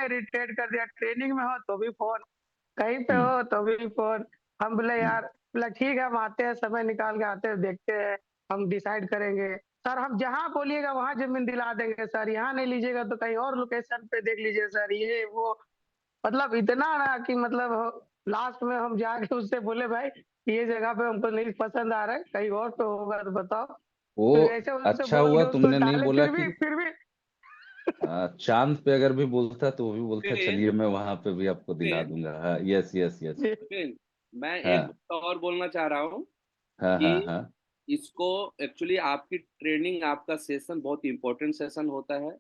Irritate कर दिया, training में हो तो भी फोन, कहीं पे हम्म हो तो भी फोन। हम बोले हम्म यार, बोला ठीक है हम आते हैं, समय निकाल के आते हैं, देखते हैं, हम डिसाइड करेंगे। सर हम जहाँ बोलिएगा वहां जमीन दिला देंगे सर, यहाँ नहीं लीजिएगा तो कहीं और लोकेशन पे देख लीजिए सर, ये वो। मतलब इतना ना कि मतलब लास्ट में हम जाके उससे बोले भाई ये जगह पे हमको नहीं पसंद आ रहा है, कहीं और पे होगा तो बताओ। वो फिर ऐसे उनसे अच्छा बोल हुआ के उसको तुमने नहीं टाले, बोला कि फिर भी चांद पे अगर भी बोलता तो वो भी बोलता विपिन, चलिए मैं वहां पे भी आपको दिला विपिन, दूंगा। हाँ, यस यस यस। विपिन, मैं एक हाँ बात और बोलना चाह रहा हूँ हाँ कि हाँ हाँ इसको एक्चुअली आपकी ट्रेनिंग, आपका सेशन बहुत इंपॉर्टेंट सेशन होता है,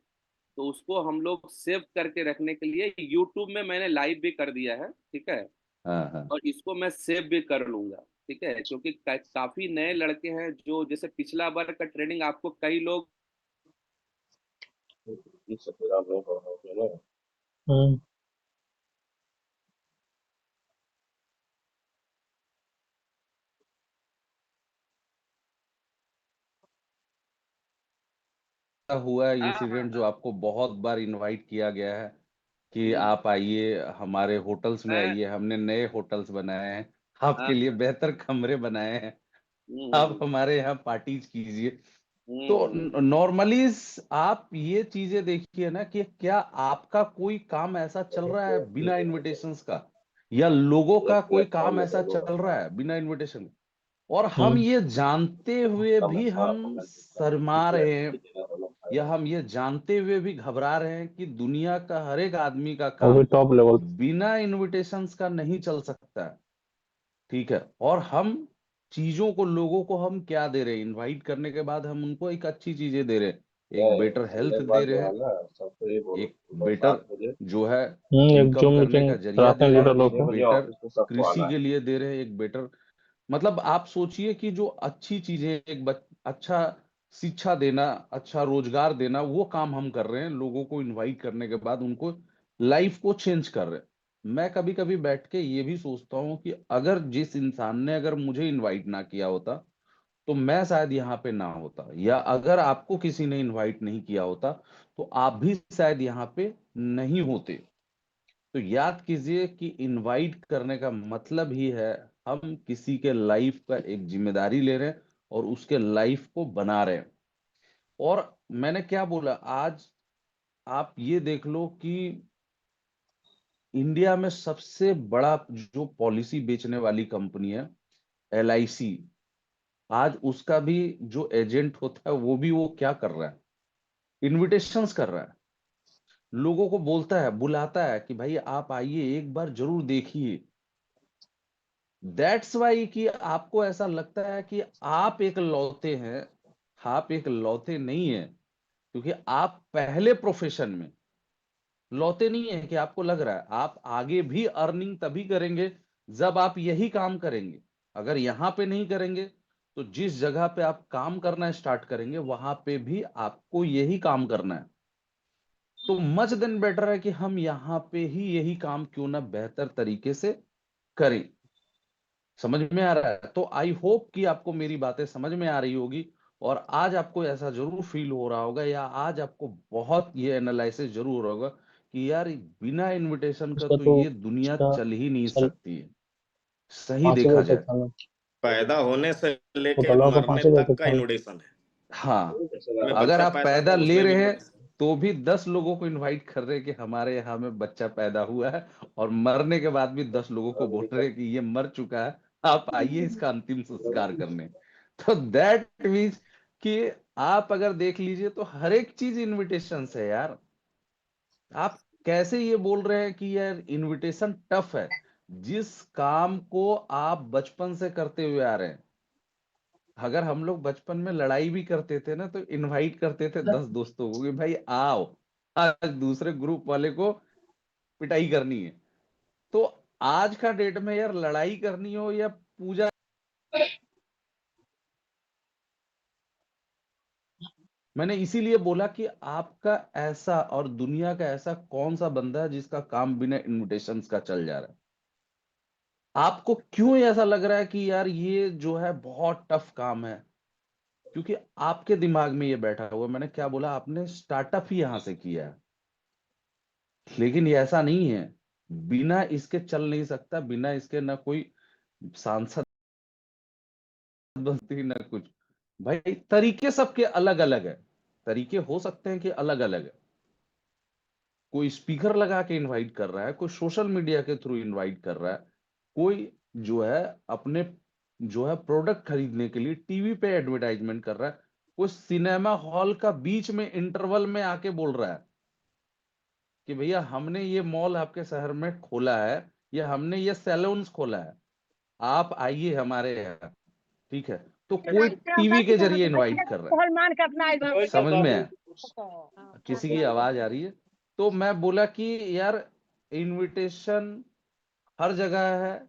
तो उसको हम लोग सेव करके रखने के लिए यूट्यूब में मैंने लाइव भी कर दिया है, ठीक है। हाँ हाँ। और इसको मैं सेव भी कर लूंगा, ठीक है, क्योंकि काफी नए लड़के हैं जो, जैसे पिछला बार का ट्रेनिंग आपको कई लोग हम्म। हुआ है हाँ हाँ इंसिडेंट जो हाँ। आपको बहुत बार इनवाइट किया गया है कि हम्म, आप आइए हमारे होटल्स में मैं आइए, हमने नए होटल्स बनाए हैं, हाँ आपके लिए हाँ, बेहतर कमरे बनाए हैं, आप हम्म हमारे यहाँ पार्टीज कीजिए। तो हम्म नॉर्मली आप ये चीजें देखिए ना कि क्या आपका कोई काम ऐसा चल रहा है बिना इनविटेशंस का, या लोगों का कोई काम ऐसा चल रहा है बिना इनविटेशन। और हम हम्म। ये जानते हुए भी हम शर्मा रहे हैं, या हम ये जानते हुए भी घबरा रहे हैं कि दुनिया का हर एक आदमी का वो भी काम टॉप लेवल। बिना इनविटेशंस का नहीं चल सकता है। ठीक है, और हम चीजों को, लोगों को हम क्या दे रहे हैं, इनवाइट करने के बाद हम उनको एक अच्छी चीजें दे रहे हैं, एक बेटर हेल्थ दे रहे हैं, एक बेटर जो है एक इनकम जूम करने मीटिंग का जरिया कराते दे हैं रहे लीडर हैं, लोग एक को। बेटर कृषि के लिए दे रहे हैं, एक बेटर, मतलब आप सोचिए कि जो अच्छी चीजें, अच्छा शिक्षा देना, अच्छा रोजगार देना, वो काम हम कर रहे हैं, लोगों को इनवाइट करने के बाद उनको लाइफ को चेंज कर रहे हैं। मैं कभी कभी बैठ के ये भी सोचता हूँ कि अगर जिस इंसान ने अगर मुझे इनवाइट ना किया होता तो मैं शायद यहाँ पे ना होता, या अगर आपको किसी ने इनवाइट नहीं किया होता तो आप भी शायद यहाँ पे नहीं होते। तो याद कीजिए कि इनवाइट करने का मतलब ही है हम किसी के लाइफ का एक जिम्मेदारी ले रहे हैं और उसके लाइफ को बना रहे हैं। और मैंने क्या बोला, आज आप ये देख लो कि इंडिया में सबसे बड़ा जो पॉलिसी बेचने वाली कंपनी है, LIC, आज उसका भी जो एजेंट होता है वो भी वो क्या कर रहा है, इनविटेशंस कर रहा है, लोगों को बोलता है, बुलाता है कि भाई आप आइए एक बार जरूर देखिए। दैट्स वाई कि आपको ऐसा लगता है कि आप एक लौते हैं, आप एक लौते नहीं है, क्योंकि आप पहले प्रोफेशन में लौते नहीं है, कि आपको लग रहा है आप आगे भी अर्निंग तभी करेंगे जब आप यही काम करेंगे। अगर यहां पे नहीं करेंगे तो जिस जगह पे आप काम करना स्टार्ट करेंगे वहां पे भी आपको यही काम करना है। तो मच देन बेटर है कि हम यहाँ पे ही यही काम क्यों ना बेहतर तरीके से करें। समझ में आ रहा है? तो आई होप कि आपको मेरी बातें समझ में आ रही होगी, और आज आपको ऐसा जरूर फील हो रहा होगा, या आज आपको बहुत ये एनालिसिस जरूर हो रहा होगा कि यार बिना इनविटेशन का उसका तो तो ये दुनिया उसका चल ही नहीं चल सकती है, सही पॉसिबल देखा जाए। सेक्शन में, पैदा होने से लेके होटलों का मरने पॉसिबल तक का सेक्शन। इन्विटेशन है। हाँ, में अगर बच्चा आप पैदा पैदा हुआ ले उसमें भी रहे हैं इन्विटेशन। तो भी 10 लोगों को इनवाइट कर रहे हैं कि हमारे यहाँ में बच्चा पैदा हुआ है, और मरने के बाद भी 10 लोगों को बोल रहे हैं कि ये मर चुका है, आप आइए इसका अंतिम संस्कार करने। तो दैट मीन्स कि आप अगर देख लीजिए तो हर एक चीज इनविटेशन है यार। आप कैसे ये बोल रहे हैं कि यार इनविटेशन टफ है, जिस काम को आप बचपन से करते हुए आ रहे हैं। अगर हम लोग बचपन में लड़ाई भी करते थे ना तो इनवाइट करते थे 10 दोस्तों को कि भाई आओ, आज दूसरे ग्रुप वाले को पिटाई करनी है। तो आज का डेट में यार लड़ाई करनी हो या पूजा, मैंने इसीलिए बोला कि आपका ऐसा और दुनिया का ऐसा कौन सा बंदा है जिसका काम बिना इनविटेशंस का चल जा रहा है। आपको क्यों ऐसा लग रहा है कि यार ये जो है बहुत टफ काम है, क्योंकि आपके दिमाग में ये बैठा हुआ है। मैंने क्या बोला, आपने स्टार्टअप ही यहां से किया है, लेकिन ये ऐसा नहीं है, बिना इसके चल नहीं सकता, बिना इसके ना कोई सांसद बनती ना कुछ। भाई तरीके सबके अलग अलग है, तरीके हो सकते हैं कि अलग अलग है। कोई स्पीकर लगा के इनवाइट कर रहा है, कोई सोशल मीडिया के थ्रू इनवाइट कर रहा है, कोई जो है अपने जो है प्रोडक्ट खरीदने के लिए टीवी पे एडवर्टाइजमेंट कर रहा है, कोई सिनेमा हॉल का बीच में इंटरवल में आके बोल रहा है कि भैया हमने ये मॉल आपके शहर में खोला है, या हमने ये सैलून्स खोला है, आप आइए हमारे यहाँ। ठीक है, तो कोई टीवी के जरिए इनवाइट कर रहा है। समझ में है? किसी की आवाज आ रही है? तो मैं बोला कि यार इनविटेशन हर जगह है,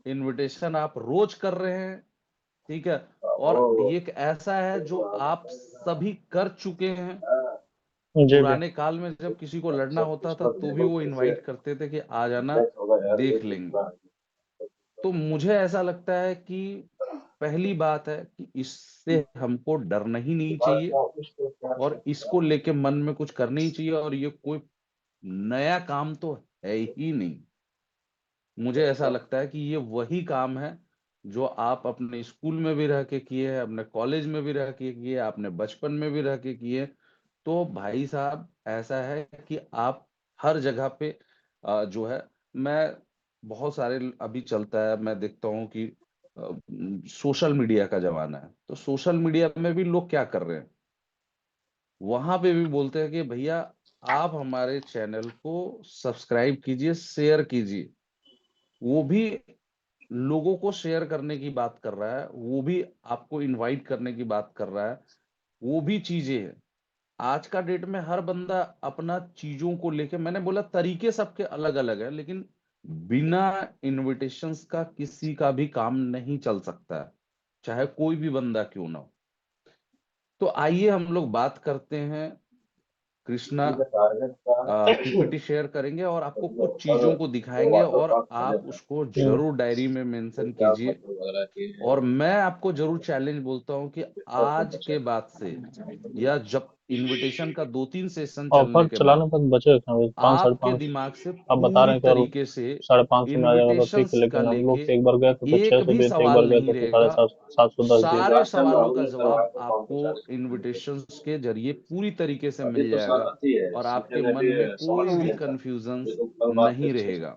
इनविटेशन आप रोज कर रहे हैं। ठीक है, और ये एक ऐसा है जो आप सभी कर चुके हैं। पुराने काल में जब किसी को लड़ना होता था तो भी वो इनवाइट करते थे कि आ जाना, देख लेंगे। तो मुझे ऐसा लगता है कि पहली बात है कि इससे हमको डरना ही नहीं चाहिए, और इसको लेके मन में कुछ करना ही चाहिए, और ये कोई नया काम तो है ही नहीं। मुझे ऐसा लगता है कि ये वही काम है जो आप अपने स्कूल में भी रह के किए हैं, अपने कॉलेज में भी रह के किए, आपने बचपन में भी रह के किए। तो भाई साहब ऐसा है कि आप हर जगह पे जो है, मैं बहुत सारे अभी चलता है, मैं देखता हूँ कि सोशल मीडिया का जमाना है, तो सोशल मीडिया में भी लोग क्या कर रहे हैं, वहां पे भी बोलते हैं कि भैया आप हमारे चैनल को सब्सक्राइब कीजिए, शेयर कीजिए। वो भी लोगों को शेयर करने की बात कर रहा है, वो भी आपको इनवाइट करने की बात कर रहा है, वो भी चीजें हैं। आज का डेट में हर बंदा अपना चीजों को लेके, मैंने बोला तरीके सबके अलग अलग है, लेकिन बिना इनविटेशंस का किसी का भी काम नहीं चल सकता है, चाहे कोई भी बंदा क्यों ना हो। तो आइए हम लोग बात करते हैं। कृष्णा पीपीटी शेयर करेंगे और आपको कुछ चीजों को दिखाएंगे, और आप उसको जरूर डायरी में मेंशन कीजिए। और मैं आपको जरूर चैलेंज बोलता हूं कि आज के बाद से, या जब इनविटेशन का 2-3 सेशन चलने ऑफर के चलाने बाद, पर बचे कहाँ साढ़े आपके पाँच दिमाग से आप बता रहे पूरी हैं कि और तरीके से 550 में आ जाएगा तो ठीक है, इनविटेशंस का लेकिन हम लोग लेके एक बार गए थे तो एक 600 भी दिए थे, एक बार सवाल गए नहीं थे तो साढ़े रहेगा। 710 दिए थे। सारे सवालों का जवाब आपको इनविटेशंस के जरिए पूरी तरीके से मिल जाएगा, और आपके मन में कोई भी कंफ्यूजन नहीं रहेगा।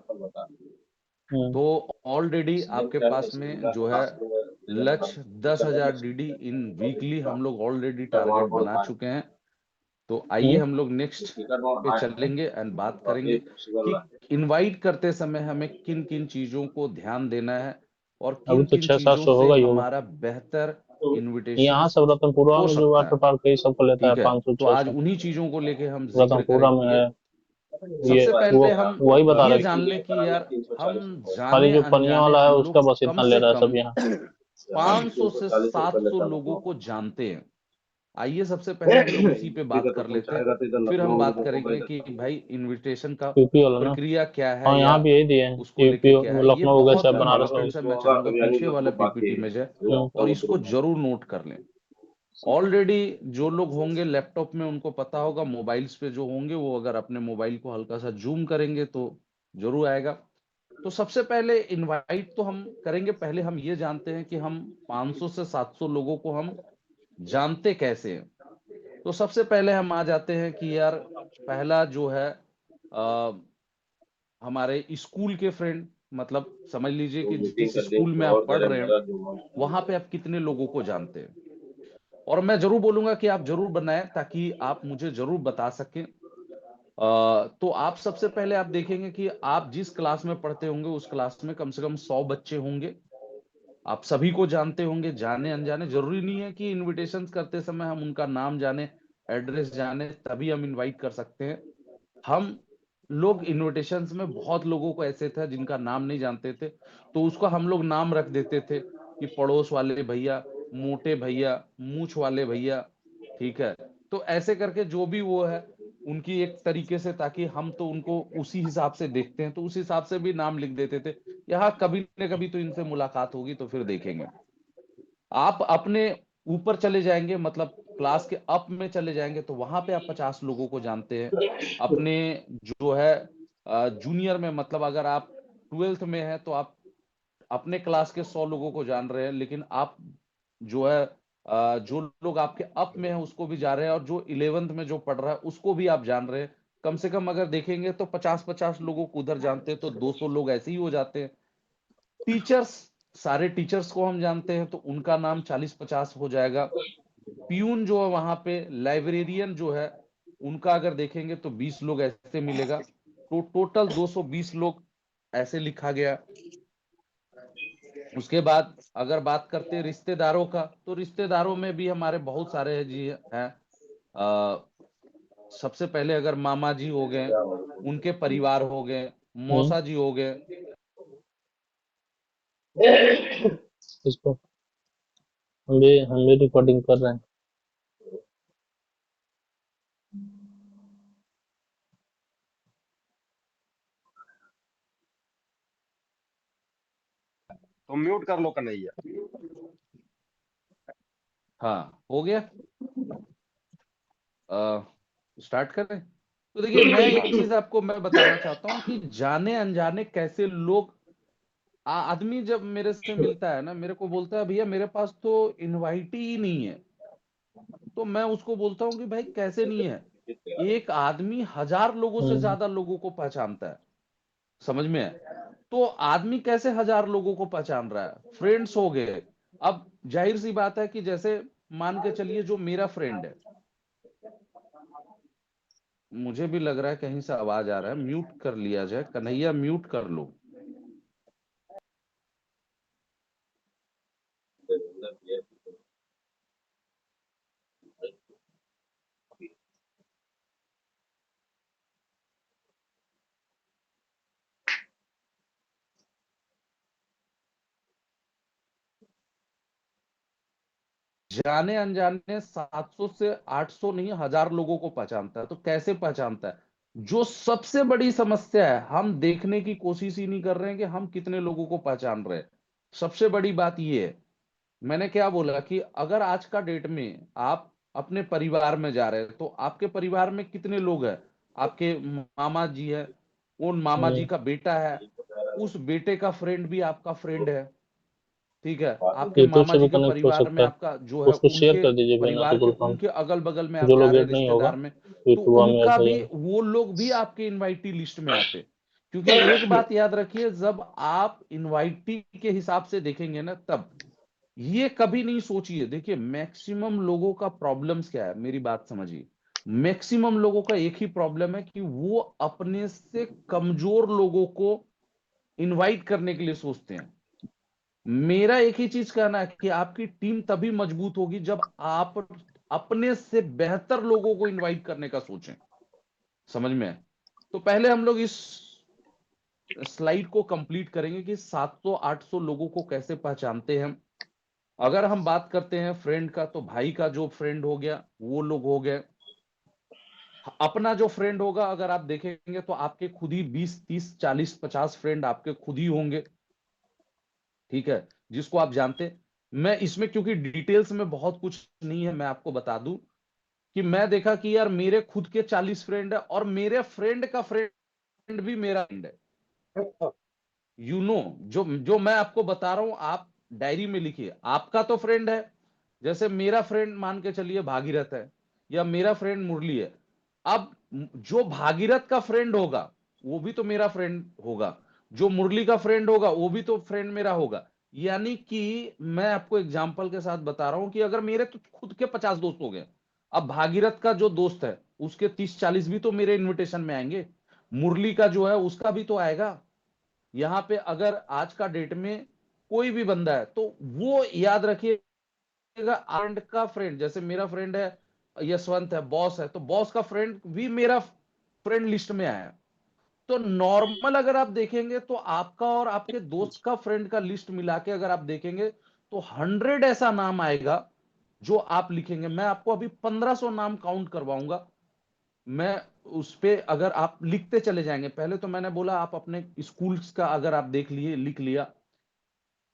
तो ऑलरेडी आपके पास में जो है लक्ष्य 10,000 डीडी इन वीकली हम लोग ऑलरेडी टारगेट बना चुके हैं। तो आइए हम लोग नेक्स्ट पे चलेंगे एंड बात करेंगे कि इनवाइट करते समय हमें किन किन चीजों को ध्यान देना है, और अभी किन तो किन 600-700 चीजों से होगा ही होगा। हमारा बेहतर यहाँ इनविटेशन सब रतनपुरा हो में जो सकता वाटर है। पार्क है ये सबको लेता है ठीक है, 500 तो आज 600। उन्हीं चीजों को लेके हम जिक्र रतनपुरा में करेंगे। है ये, सबसे वो पहले हम वही बता ये रहे जान थे। लें कि यार हम खाली जाने जो पनिया अनजाने वाला है हम उसका लोग बस कम इतना ले से रहा है कम सब यहाँ। 500 से 700 लोगों को जानते हैं। आइए सबसे पहले हम लोग उसी पे बात कर लेते हैं, फिर हम बात करेंगे कि भाई इनविटेशन का यूपी वाला ना। प्रक्रिया क्या है, हाँ या यहाँ भी यही दिए हैं, उसको लेके यूपी क्या है। ये लखनऊ हो गया बहुत चाहे बनारस हो इंपॉर्टेंट है, मैं चाहूंगा पीछे वाला पीपीटी में जाए और इसको जरूर नोट कर लें। ऑलरेडी जो लोग होंगे लैपटॉप में उनको पता होगा, मोबाइल्स पे जो होंगे वो अगर अपने मोबाइल को हल्का सा जूम करेंगे तो जरूर आएगा। तो सबसे पहले इनवाइट तो हम करेंगे, पहले हम ये जानते हैं कि हम 500 से 700 लोगों को हम जानते कैसे हैं। तो सबसे पहले हम आ जाते हैं कि यार पहला जो है आ, हमारे स्कूल के फ्रेंड, मतलब समझ लीजिए कि जिस स्कूल में आप पढ़ रहे हैं वहां पे आप कितने लोगों को जानते हैं। और मैं जरूर बोलूंगा कि आप जरूर बनाएं ताकि आप मुझे जरूर बता सकें। तो आप सबसे पहले आप देखेंगे कि आप जिस क्लास में पढ़ते होंगे उस क्लास में कम से कम 100 बच्चे होंगे। आप सभी को जानते होंगे, जाने अनजाने, जरूरी नहीं है कि इनविटेशंस करते समय हम उनका नाम जाने, एड्रेस जाने, तभी हम इनवाइट कर सकते हैं। हम लोग इनविटेशंस में बहुत लोगों को ऐसे थे जिनका नाम नहीं जानते थे, तो उसको हम लोग नाम रख देते थे कि पड़ोस वाले भैया, मोटे भैया, मूछ वाले भैया। ठीक है, तो ऐसे करके जो भी वो है उनकी एक तरीके से, ताकि हम तो उनको उसी हिसाब से देखते हैं तो उस हिसाब से भी नाम लिख देते थे। यहाँ कभी न कभी तो इनसे मुलाकात होगी तो फिर देखेंगे। आप अपने ऊपर चले जाएंगे, मतलब क्लास के अप में चले जाएंगे तो वहां पे आप 50 लोगों को जानते हैं। अपने जो है जूनियर में, मतलब अगर आप 12th में हैं तो आप अपने क्लास के 100 लोगों को जान रहे हैं, लेकिन आप जो है जो लोग आपके अप में हैं उसको भी जान रहे हैं, और जो 11th में जो पढ़ रहा है उसको भी आप जान रहे हैं। कम से कम अगर देखेंगे तो 50-50 लोगों को उधर जानते हैं तो 200 लोग ऐसे ही हो जाते हैं। टीचर्स, सारे टीचर्स को हम जानते हैं तो उनका नाम 40-50 हो जाएगा। प्यून जो है वहां पे, लाइब्रेरियन जो है उनका अगर देखेंगे तो 20 लोग ऐसे मिलेगा। तो टोटल 220 लोग ऐसे लिखा गया। उसके बाद अगर बात करते हैं रिश्तेदारों का, तो रिश्तेदारों में भी हमारे बहुत सारे हैं जी हैं। सबसे पहले अगर मामा जी हो गए, उनके परिवार हो गए, मौसा जी हो गए। इसको हम भी रिकॉर्डिंग कर रहे हैं। तो म्यूट कर लो कन्हैया। हाँ, हो गया। स्टार्ट करें। तो देखिए, मैं एक चीज आपको मैं बताना चाहता हूँ कि जाने अनजाने कैसे लोग, आदमी जब मेरे से मिलता है ना, मेरे को बोलता है भैया मेरे पास तो इनवाइट ही नहीं है। तो मैं उसको बोलता हूँ कि भाई कैसे नहीं है? एक आदमी 1000 लोगों से ज्यादा लोगों को पहचानता है, समझ में है? तो आदमी कैसे 1000 लोगों को पहचान रहा है? फ्रेंड्स हो गए। अब जाहिर सी बात है कि जैसे मान के चलिए जो मेरा फ्रेंड है, मुझे भी लग रहा है कहीं से आवाज आ रहा है, म्यूट कर लिया जाए। कन्हैया म्यूट कर लो। जाने अनजाने 700 से 800 नहीं, 1000 लोगों को पहचानता है। तो कैसे पहचानता है? जो सबसे बड़ी समस्या है, हम देखने की कोशिश ही नहीं कर रहे हैं कि हम कितने लोगों को पहचान रहे हैं। सबसे बड़ी बात यह है, मैंने क्या बोला कि अगर आज का डेट में आप अपने परिवार में जा रहे हैं तो आपके परिवार में कितने लोग हैं? आपके मामा जी है, उन मामा जी का बेटा है, उस बेटे का फ्रेंड भी आपका फ्रेंड है, ठीक है? आपके यूट्यूब मामा से भी जी के कनेक्ट हो परिवार में सकता है, आपका जो है उसको शेयर उनके कर दीजिए बिना परिवार तो के, ग्रुप उनके अगल बगल में आप जो जा लोग रहे हैं ऐड नहीं होगा रिश्तेदार में, तो यूट्यूब में उनका ऐड हो भी, जाए। वो लोग भी आपके इनवाइटी लिस्ट में आते। क्योंकि एक बात याद रखिए, जब आप इनवाइटी के हिसाब से देखेंगे ना, तब ये कभी नहीं सोचिए। देखिए, मैक्सिमम लोगों का प्रॉब्लम्स क्या है, मेरी बात समझिए। मैक्सिमम लोगों का एक ही प्रॉब्लम है कि वो अपने से कमजोर लोगों को इनवाइट करने के लिए सोचते हैं। मेरा एक ही चीज कहना है कि आपकी टीम तभी मजबूत होगी जब आप अपने से बेहतर लोगों को इनवाइट करने का सोचें, समझ में है? तो पहले हम लोग इस स्लाइड को कंप्लीट करेंगे कि 700-800 लोगों को कैसे पहचानते हैं हम। अगर हम बात करते हैं फ्रेंड का, तो भाई का जो फ्रेंड हो गया वो लोग हो गए। अपना जो फ्रेंड होगा, अगर आप देखेंगे तो आपके खुद ही 20-30-40-50 फ्रेंड आपके खुद ही होंगे, ठीक है, जिसको आप जानते हैं। मैं इसमें क्योंकि डिटेल्स में बहुत कुछ नहीं है, मैं आपको बता दूं कि मैं देखा कि यार मेरे खुद के 40 फ्रेंड है और मेरे फ्रेंड का फ्रेंड भी मेरा फ्रेंड है। जो जो मैं आपको बता रहा हूं, आप डायरी में लिखिए। आपका तो फ्रेंड है, जैसे मेरा फ्रेंड मान के चलिए भागीरथ है, या मेरा फ्रेंड मुरली है। अब जो भागीरथ का फ्रेंड होगा वो भी तो मेरा फ्रेंड होगा, जो मुरली का फ्रेंड होगा वो भी तो फ्रेंड मेरा होगा। यानी कि मैं आपको एग्जांपल के साथ बता रहा हूं कि अगर मेरे तो खुद के 50 दोस्त हो गए, अब भागीरथ का जो दोस्त है उसके 30-40 भी तो मेरे इनविटेशन में आएंगे, मुरली का जो है उसका भी तो आएगा। यहां पे अगर आज का डेट में कोई भी बंदा है तो वो याद रखिएगा, फ्रेंड का फ्रेंड, जैसे मेरा फ्रेंड है यशवंत है, बॉस है, तो बॉस का फ्रेंड भी मेरा फ्रेंड लिस्ट में आया। तो नॉर्मल अगर आप देखेंगे तो आपका और आपके दोस्त का फ्रेंड का लिस्ट मिला के अगर आप देखेंगे तो 100 ऐसा नाम आएगा जो आप लिखेंगे। मैं आपको अभी 1500 नाम काउंट करवाऊंगा। मैं उस पे अगर आप लिखते चले जाएंगे, पहले तो मैंने बोला आप अपने स्कूल्स का अगर आप देख लिए, लिख लिया,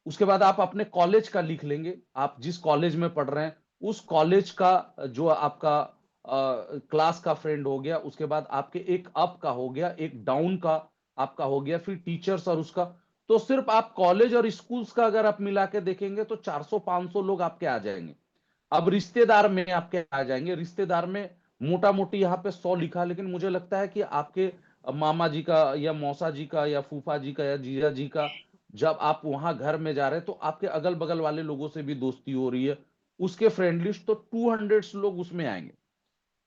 उसके बाद आप अपने कॉलेज का लिख लेंगे, आप जिस कॉलेज में पढ़ रहे हैं, उस कॉलेज का जो आपका क्लास का फ्रेंड हो गया, उसके बाद आपके एक अप का हो गया, एक डाउन का आपका हो गया, फिर टीचर्स और उसका। तो सिर्फ आप कॉलेज और स्कूल्स का अगर आप मिला के देखेंगे तो 400-500 लोग आपके आ जाएंगे। अब रिश्तेदार में आपके आ जाएंगे, रिश्तेदार में मोटा मोटी यहाँ पे 100 लिखा, लेकिन मुझे लगता है कि आपके मामा जी का या मौसा जी का या फूफा जी का या जीजा जी का जब आप वहां घर में जा रहे हैं तो आपके अगल बगल वाले लोगों से भी दोस्ती हो रही है, उसके फ्रेंड लिस्ट तो 200 लोग उसमें आएंगे।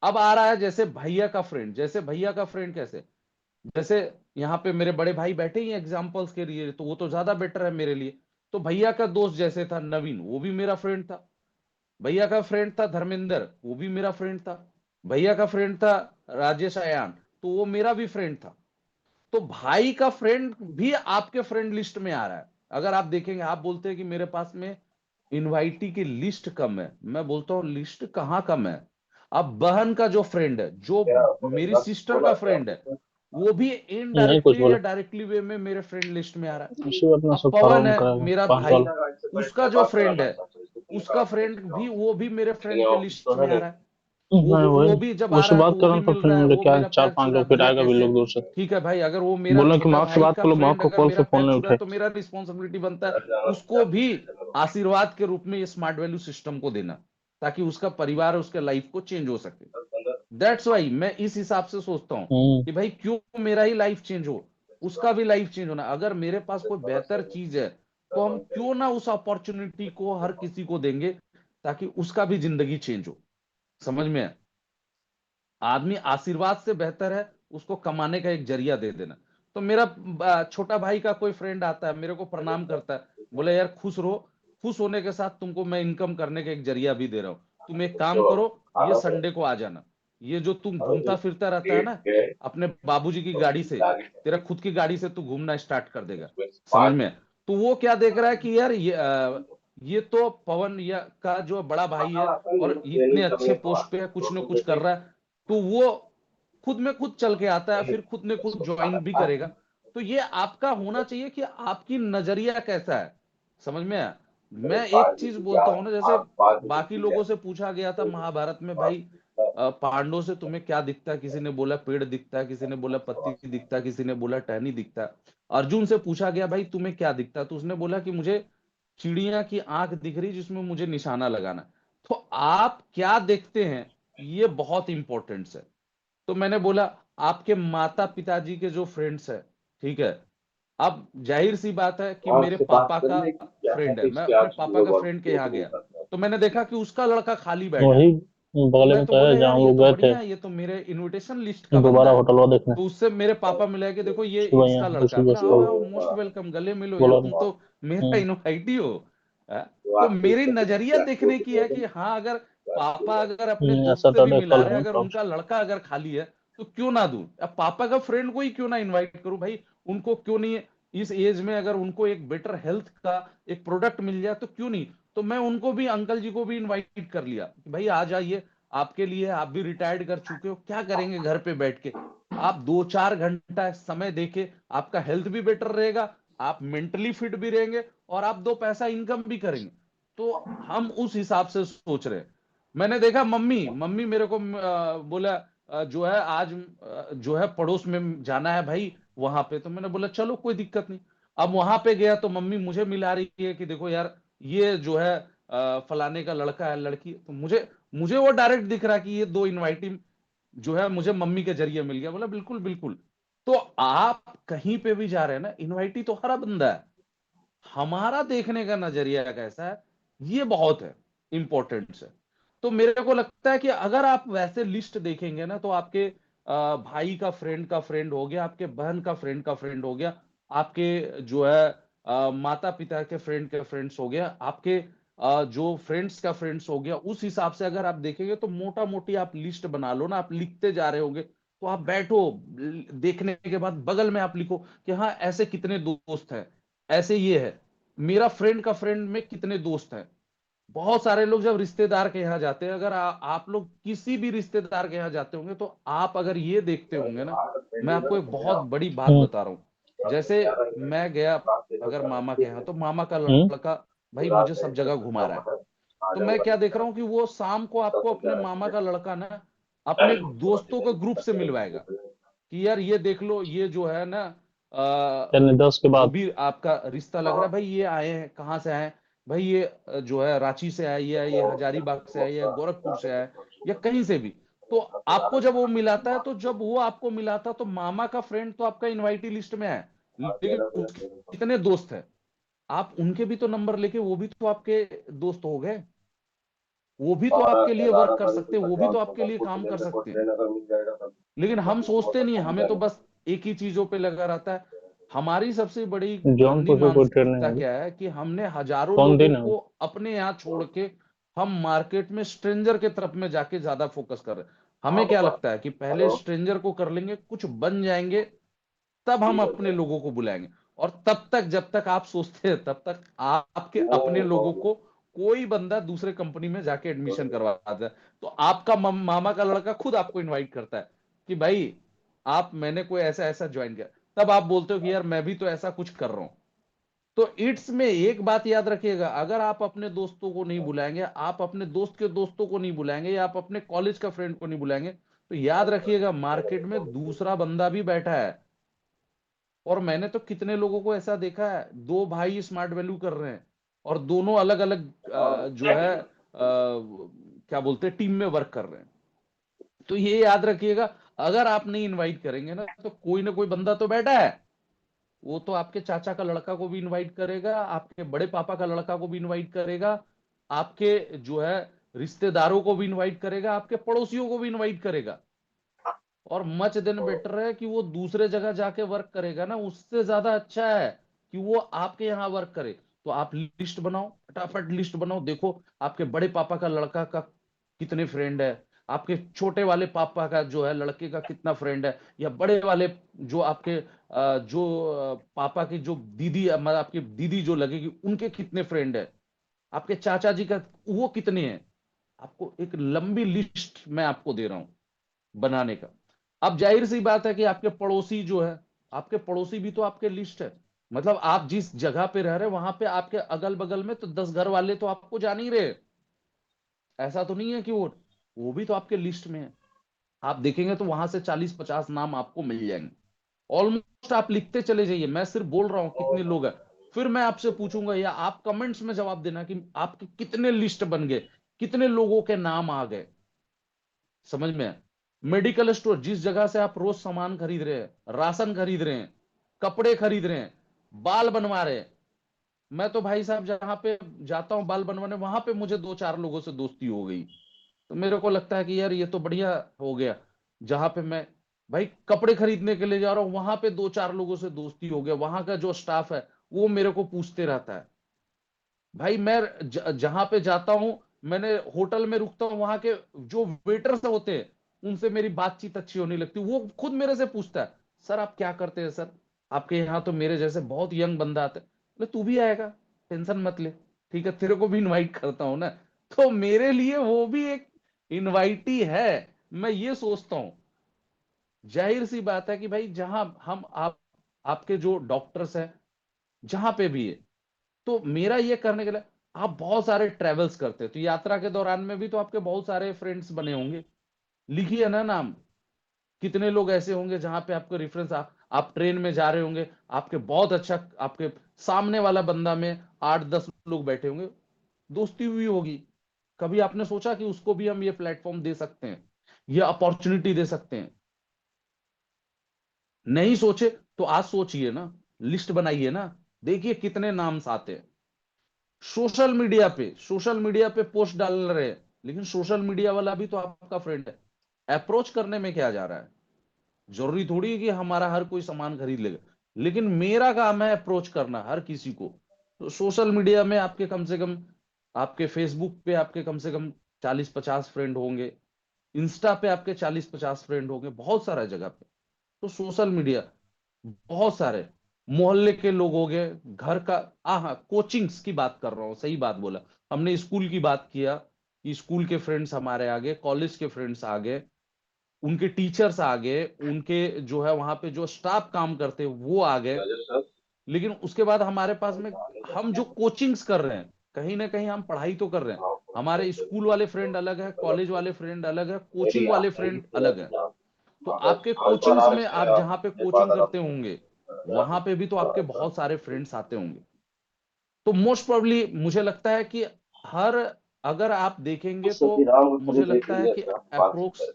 अब आ रहा है जैसे भैया का फ्रेंड, जैसे भैया का फ्रेंड कैसे, जैसे यहाँ पे मेरे बड़े भाई बैठे ही एग्जाम्पल्स के लिए, तो वो तो ज्यादा बेटर है मेरे लिए। तो भैया का दोस्त जैसे था नवीन, वो भी मेरा फ्रेंड था। भैया का फ्रेंड था धर्मेंद्र, वो भी मेरा फ्रेंड था। भैया का फ्रेंड था राजेश आयान, तो वो मेरा भी फ्रेंड था। तो भाई का फ्रेंड भी आपके फ्रेंड लिस्ट में आ रहा है। अगर आप देखेंगे, आप बोलते हैं कि मेरे पास में इनवाइटी की लिस्ट कम है, मैं बोलता हूं लिस्ट कहाँ कम है। अब बहन का जो फ्रेंड है, जो मेरी सिस्टर का फ्रेंड है, वो भी नहीं कुछ इनडायरेक्टली या बोला। डायरेक्टली वे में मेरे फ्रेंड लिस्ट में आ रहा है। उसी अपना अब सब पवन फॉर्म है करेगा मेरा 5 भाई, वाला। उसका जो फ्रेंड है, उसका फ्रेंड भी, वो भी मेरे फ्रेंड के लिस्ट में आ रहा है। नहीं वो वही, भी जब आ उससे रहा है बात तो वो करें भी तो मिल फिर रहा है, मुझे वो क्या मेरा पैर 4-5 छुड़ा लोग फिर भैया आएगा भी कैसे। लोग दूर से। ठीक है भाई, अगर वो मेरा बोला कि छोटा मार्क्स से भाई बात का कर लो, मार्क्स फ्रेंड को अगर कॉल मेरा से फोन पैर नहीं छुड़ा है उठाए। तो मेरा रिस्पॉन्सिबिलिटी बनता है उसको भी आशीर्वाद के रूप में ये स्मार्ट वैल्यू सिस्टम को देना, ताकि उसका परिवार उसके लाइफ को चेंज हो सके। दैट्स वाई मैं इस हिसाब से सोचता हूँ हम्म। कि भाई क्यों मेरा ही लाइफ चेंज हो, उसका भी लाइफ चेंज होना। अगर मेरे पास कोई बेहतर चीज है तो हम क्यों ना उस अपॉर्चुनिटी को हर किसी को देंगे, ताकि उसका भी जिंदगी चेंज हो। समझ में है? आदमी आशीर्वाद से बेहतर है उसको कमाने का एक जरिया दे देना। तो मेरा छोटा भाई का कोई फ्रेंड आता है, मेरे को प्रणाम करता है, बोले यार खुश रहो, खुश होने के साथ तुमको मैं इनकम करने का एक जरिया भी दे रहा हूँ। तुम एक काम करो, ये संडे को आ जाना, ये जो तुम घूमता फिरता रहता है ना अपने बाबूजी की गाड़ी से, तेरा खुद की गाड़ी से तू घूमना स्टार्ट कर देगा। समझ में है? तो वो क्या देख रहा है कि यार ये तो पवन या का जो बड़ा भाई है और इतने अच्छे पोस्ट पे है, कुछ न कुछ कर रहा है, तो वो खुद में खुद चल के आता है, फिर खुद ने खुद ज्वाइन भी करेगा। तो ये आपका होना चाहिए कि आपकी नजरिया कैसा है। समझ में आया? मैं एक चीज बोलता हूं ना, जैसे बाकी लोगों से पूछा गया था महाभारत में, भाई पांडवों से तुम्हें क्या दिखता है, किसी ने बोला पेड़ दिखता है, किसी ने बोला पत्ती दिखता है, किसी ने बोला टहनी दिखता है। अर्जुन से पूछा गया भाई तुम्हें क्या दिखता है, तो उसने बोला कि मुझे चिड़िया की आंख दिख रही जिसमें मुझे निशाना लगाना। तो आप क्या देखते हैं, ये बहुत इंपॉर्टेंट है। तो मैंने बोला आपके माता पिताजी के जो फ्रेंड्स है, ठीक है, अब जाहिर सी बात है कि मेरे पापा का फ्रेंड है, मैं अपने पापा का फ्रेंड के यहाँ गया तो मैंने देखा कि उसका लड़का खाली बैठा है। वही तो बगल मैं में तो तो है बोला जहाँ यार हम ये लोग तो गए थे बढ़िया है, ये तो मेरे इनविटेशन लिस्ट का दोबारा बंदा है। होटलवा देखने। तो उससे मेरे पापा मिला कि देखो ये शिवैया इसका लड़का है। ऋषिकेश बोला को आओ आओ मोस्ट वेलकम, गले मिलो यार, बोला। तुम तो मेरा हम्म। इनवाइट ही हो। हाँ? तो मेरी नजरिया देखने की है कि हाँ, अगर पापा अगर अपने दोस्त से भी सैटरडे मिला कल रहे हैं, है अगर टॉक्स। उनका लड़का अगर खाली है तो क्यों ना दूं। अब पापा का फ्रेंड को ही क्यों ना इनवाइट करूं भाई, उनको क्यों नहीं, इस एज में अगर उनको एक बेटर हेल्थ का एक प्रोडक्ट मिल जाए तो क्यों नहीं। तो मैं उनको भी, अंकल जी को भी इनवाइट कर लिया कि भाई आ जाइए, आपके लिए, आप भी रिटायर्ड कर चुके हो, क्या करेंगे घर पे बैठ के, आप 2-4 घंटा समय देके आपका हेल्थ भी बेटर रहेगा, आप मेंटली फिट भी रहेंगे और आप 2 पैसा इनकम भी करेंगे। तो हम उस हिसाब से सोच रहे हैं। मैंने देखा मम्मी मम्मी मेरे को बोला जो है आज जो है पड़ोस में जाना है भाई वहां पे। तो मैंने बोला चलो कोई दिक्कत नहीं। अब वहां पे गया तो मम्मी मुझे मिला रही है कि देखो यार ये जो है फलाने का लड़का है लड़की है। तो मुझे मुझे वो डायरेक्ट दिख रहा कि ये 2 इनवाइटिंग जो है मुझे मम्मी के जरिए मिल गया। बोला बिल्कुल बिल्कुल। तो आप कहीं पे भी जा रहे हैं ना, इनवाइटी तो हर बंदा है, हमारा देखने का नजरिया कैसा है ये बहुत है, इंपॉर्टेंट है। तो मेरे को लगता है कि अगर आप वैसे लिस्ट देखेंगे ना, तो आपके भाई का फ्रेंड हो गया, आपके बहन का फ्रेंड हो गया, आपके जो है माता पिता के फ्रेंड्स हो गया, आपके जो फ्रेंड्स का फ्रेंड्स हो गया, उस हिसाब से अगर आप देखेंगे तो मोटा मोटी आप लिस्ट बना लो ना, आप लिखते जा रहे होंगे तो आप बैठो, देखने के बाद बगल में आप लिखो कि हाँ ऐसे कितने दोस्त हैं, ऐसे ये है, मेरा फ्रेंड का फ्रेंड में कितने दोस्त हैं। बहुत सारे लोग जब रिश्तेदार के यहाँ जाते हैं, अगर आप लोग किसी भी रिश्तेदार के यहाँ जाते होंगे तो आप अगर ये देखते होंगे ना, मैं आपको एक बहुत बड़ी बात हम्म। बता रहा हूँ। जैसे मैं गया अगर मामा के यहाँ, तो मामा का हम्म। लड़का भाई मुझे सब जगह घुमा रहा है, तो मैं क्या देख रहा हूँ कि वो शाम को आपको अपने मामा का लड़का ना अपने दोस्तों के ग्रुप से मिलवाएगा कि यार ये देख लो, ये जो है ना यानी 10 के जो बाद। भी आपका रिश्ता लग रहा है भाई, ये आए हैं, कहाँ से आए हैं भाई, ये जो है रांची से आए, ये हजारीबाग से आए, या गोरखपुर से आए, या कहीं से भी। तो आपको जब वो मिलाता है, तो जब वो आपको मिलाता तो मामा का फ्रेंड तो आपका इनवाइटी लिस्ट में है, लेकिन उसके कितने दोस्त हैं, आप उनके भी तो नंबर लेके, वो भी तो आपके दोस्त हो गए, वो भी तो आपके लिए वर्क कर सकते हैं, वो भी तो आपके लिए काम कर सकते हैं। लेकिन हम सोचते नहीं, हमें तो बस एक ही चीजों पे लगा रहता है। हमारी सबसे बड़ी गंदी जौनपुर से कोई ट्रेनिंग मानसिकता होगी? क्या है कि हमने हजारों कौन लोगों दिन है? को अपने यहाँ छोड़ के हम मार्केट में स्ट्रेंजर के तरफ में जाके ज्यादा फोकस कर रहे हैं। हमें क्या लगता है कि पहले स्ट्रेंजर को कर लेंगे, कुछ बन जाएंगे, तब हम अपने लोगों को बुलाएंगे। और तब तक, जब तक आप सोचते हैं, तब तक आपके अपने लोगों को कोई बंदा दूसरे कंपनी में जाके एडमिशन करवाता है। तो आपका मामा का लड़का खुद आपको इनवाइट करता है कि भाई आप, मैंने कोई ऐसा ऐसा ज्वाइन किया, तब आप बोलते हो कि यार मैं भी तो ऐसा कुछ कर रहा हूं। तो इट्स में एक बात याद रखिएगा, अगर आप अपने दोस्तों को नहीं बुलाएंगे, आप अपने दोस्त के दोस्तों को नहीं बुलाएंगे, या आप अपने कॉलेज का फ्रेंड को नहीं बुलाएंगे, तो याद रखिएगा मार्केट में दूसरा बंदा भी बैठा है। और मैंने तो कितने लोगों को ऐसा देखा है, दो भाई स्मार्ट वैल्यू कर रहे हैं और दोनों अलग अलग जो है क्या बोलते हैं, टीम में वर्क कर रहे हैं। तो ये याद रखिएगा, अगर आप नहीं इनवाइट करेंगे ना, तो कोई ना कोई बंदा तो बैठा है, वो तो आपके चाचा का लड़का को भी इनवाइट करेगा, आपके बड़े पापा का लड़का को भी इनवाइट करेगा, आपके जो है रिश्तेदारों को भी इनवाइट करेगा, आपके पड़ोसियों को भी इनवाइट करेगा। और मच देन बेटर है कि वो दूसरे जगह जाके वर्क करेगा ना, उससे ज्यादा अच्छा है कि वो आपके यहाँ वर्क करे। तो आप लिस्ट बनाओ, फटाफट लिस्ट बनाओ, देखो आपके बड़े पापा का लड़का का कितने फ्रेंड है, आपके छोटे वाले पापा का जो है लड़के का कितना फ्रेंड है, या बड़े वाले जो आपके पापा की जो दीदी, मतलब आपकी दीदी जो लगेगी, उनके कितने फ्रेंड है, आपके चाचा जी का वो कितने हैं। आपको एक लंबी लिस्ट मैं आपको दे रहा हूं बनाने का। अब जाहिर सी बात है कि आपके पड़ोसी जो है, आपके पड़ोसी भी तो आपके लिस्ट है। मतलब आप जिस जगह पे रह रहे हैं, वहां पे आपके अगल बगल में तो 10 घर वाले तो आपको जान ही रहे। ऐसा तो नहीं है कि वो भी तो आपके लिस्ट में है। आप देखेंगे तो वहां से 40-50 नाम आपको मिल जाएंगे। ऑलमोस्ट आप लिखते चले जाइए, मैं सिर्फ बोल रहा हूं कितने लोग हैं, फिर मैं आपसे पूछूंगा, या आप कमेंट्स में जवाब देना कि आपके कितने लिस्ट बन गए, कितने लोगों के नाम आ गए। समझ में? मेडिकल स्टोर, जिस जगह से आप रोज सामान खरीद रहे हैं, राशन खरीद रहे हैं, कपड़े खरीद रहे हैं, बाल बनवा रहे हैं, मैं तो भाई साहब जहां पे जाता हूं बाल बनवाने, वहां पे मुझे 2-4 लोगों से दोस्ती हो गई। तो मेरे को लगता है कि यार ये तो बढ़िया हो गया। जहां पे मैं भाई कपड़े खरीदने के लिए जा रहा हूं, वहां पे 2-4 लोगों से दोस्ती हो गया, वहां का जो स्टाफ है वो मेरे को पूछते रहता है। भाई मैं जहां पे जाता हूं, मैंने होटल में रुकता हूं, वहां के जो वेटर्स होते हैं उनसे मेरी बातचीत अच्छी होने लगती, वो खुद मेरे से पूछता है, सर आप क्या करते हैं सर, आपके यहाँ तो मेरे जैसे बहुत यंग बंदा आते हैं। बोले तू भी आएगा, टेंशन मत ले, ठीक है तेरे को भी इनवाइट करता हूं ना। तो मेरे लिए वो भी एक इनवाइटी है। मैं ये सोचता हूं, जाहिर सी बात है कि भाई जहां हम आप आपके जो डॉक्टर्स हैं, जहां पे भी है, तो मेरा ये करने के लिए, आप बहुत सारे ट्रेवल्स करते हैं, तो यात्रा के दौरान में भी तो आपके बहुत सारे फ्रेंड्स बने होंगे, लिखिए ना नाम। कितने लोग ऐसे होंगे जहां पे आपको रेफरेंस, आप ट्रेन में जा रहे होंगे, आपके बहुत अच्छा, आपके सामने वाला बंदा में 8-10 लोग बैठे होंगे, दोस्ती हुई होगी। कभी आपने सोचा कि उसको भी हम ये प्लेटफॉर्म दे सकते हैं, ये अपॉर्चुनिटी दे सकते हैं? नहीं सोचे तो आज सोचिए ना, लिस्ट बनाइए ना, देखिए कितने नाम आते हैं। सोशल मीडिया पे पोस्ट डाल रहे हैं, लेकिन सोशल मीडिया वाला भी तो आपका फ्रेंड है। अप्रोच करने में क्या जा रहा है? जरूरी थोड़ी है कि हमारा हर कोई सामान खरीद लेगा, लेकिन मेरा काम है अप्रोच करना हर किसी को। तो सोशल मीडिया में आपके कम से कम, आपके फेसबुक पे आपके कम से कम 40-50 फ्रेंड होंगे, इंस्टा पे आपके 40-50 फ्रेंड होंगे, बहुत सारा जगह पे। तो सोशल मीडिया बहुत सारे, मोहल्ले के लोग हो गए, घर का, हाँ कोचिंग्स की बात कर रहा हूँ, सही बात बोला। हमने स्कूल की बात किया कि स्कूल के फ्रेंड्स हमारे आ गए, कॉलेज के फ्रेंड्स आ गए, उनके टीचर्स आ गए, उनके जो है वहां पे जो स्टाफ काम करते हैं वो आ गए। लेकिन उसके बाद हमारे पास में, हम जो कोचिंग्स कर रहे हैं, कहीं ना कहीं हम पढ़ाई तो कर रहे हैं, हमारे स्कूल वाले फ्रेंड अलग है, कॉलेज वाले फ्रेंड अलग है, कोचिंग वाले फ्रेंड अलग है। तो आपके कोचिंग्स में आप जहाँ पे कोचिंग करते होंगे वहां पे भी तो आपके बहुत सारे फ्रेंड्स आते होंगे। तो मोस्ट प्रोबेबली मुझे लगता है कि हर, अगर आप देखेंगे तो मुझे लगता है कि अप्रोक्स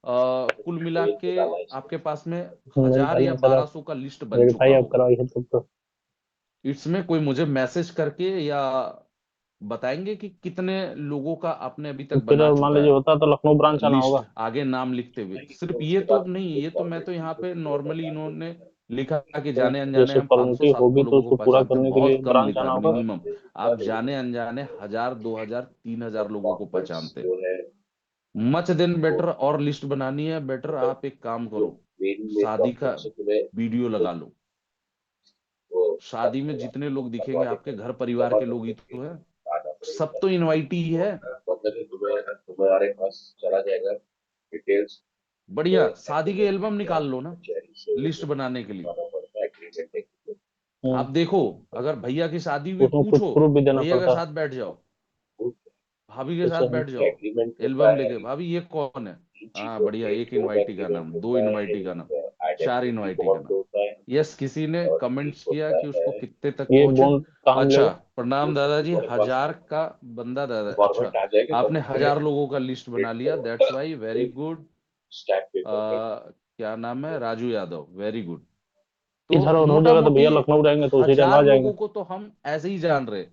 कुल मिला के आपके पास में 1000 या 1200 का लिस्ट बन चुका वेरीफाई आप होगा। करवाइए तब तो। इसमें कोई मुझे मैसेज करके या बताएंगे कि कितने लोगों का आपने अभी तक फिर बना मान चुका लीजिए है होता तो लखनऊ ब्रांच आना लिस्ट, होगा। आगे नाम लिखते हुए। सिर्फ ये तो नहीं, ये तो मैं तो यहाँ पे नॉर्मली इन्होंने लिखा कि जाने अनजाने जैसे हम 500 फॉर्मेलिटी 700 होगी तो लोगों को उसको पूरा पहचानते हैं, करने के लिए बहुत कम ब्रांच लिखा आना है होगा। मिनिमम। आप जाने अनजाने 1000 2000 3000 लोगों को पहचानते हैं। मच देन बेटर, और लिस्ट बनानी है बेटर, आप एक काम करो, शादी का वीडियो लगा लो। शादी में जितने लोग दिखेंगे आपके घर परिवार के लोग ही तो है, सब तो इनवाइट ही है। बढ़िया शादी के एल्बम निकाल लो ना लिस्ट बनाने के लिए। आप देखो, अगर भैया की शादी हुई उसमें कुछ पूछो, प्रूफ भी देना भैया के पड़ता है। साथ बैठ जाओ, भाभी के जैसे साथ बैठ जाओ, एल्बम लेके, भाभी ये कौन है, हाँ बढ़िया, एक इनवाइटी का नाम, दो इनवाइटी का नाम, चार इनवाइटी का नाम। यस, किसी ने कमेंट्स किया कि उसको कितने तक ये पहुंचे। बॉन्ड कहाँ अच्छा, मिलेगा? प्रणाम दादाजी, 1000 का बंदा दादा, अच्छा आपने 1000 लोगों का लिस्ट बना लिया, दैट्स वाई, वेरी गुड। क्या नाम है, राजू यादव, वेरी गुड। तो इधर और हो मोटा जाएगा तो मोटी भैया लखनऊ रहेंगे तो उसी टाइम आ 1000 जाएंगे। लोगों को तो हम ऐसे ही जान रहे,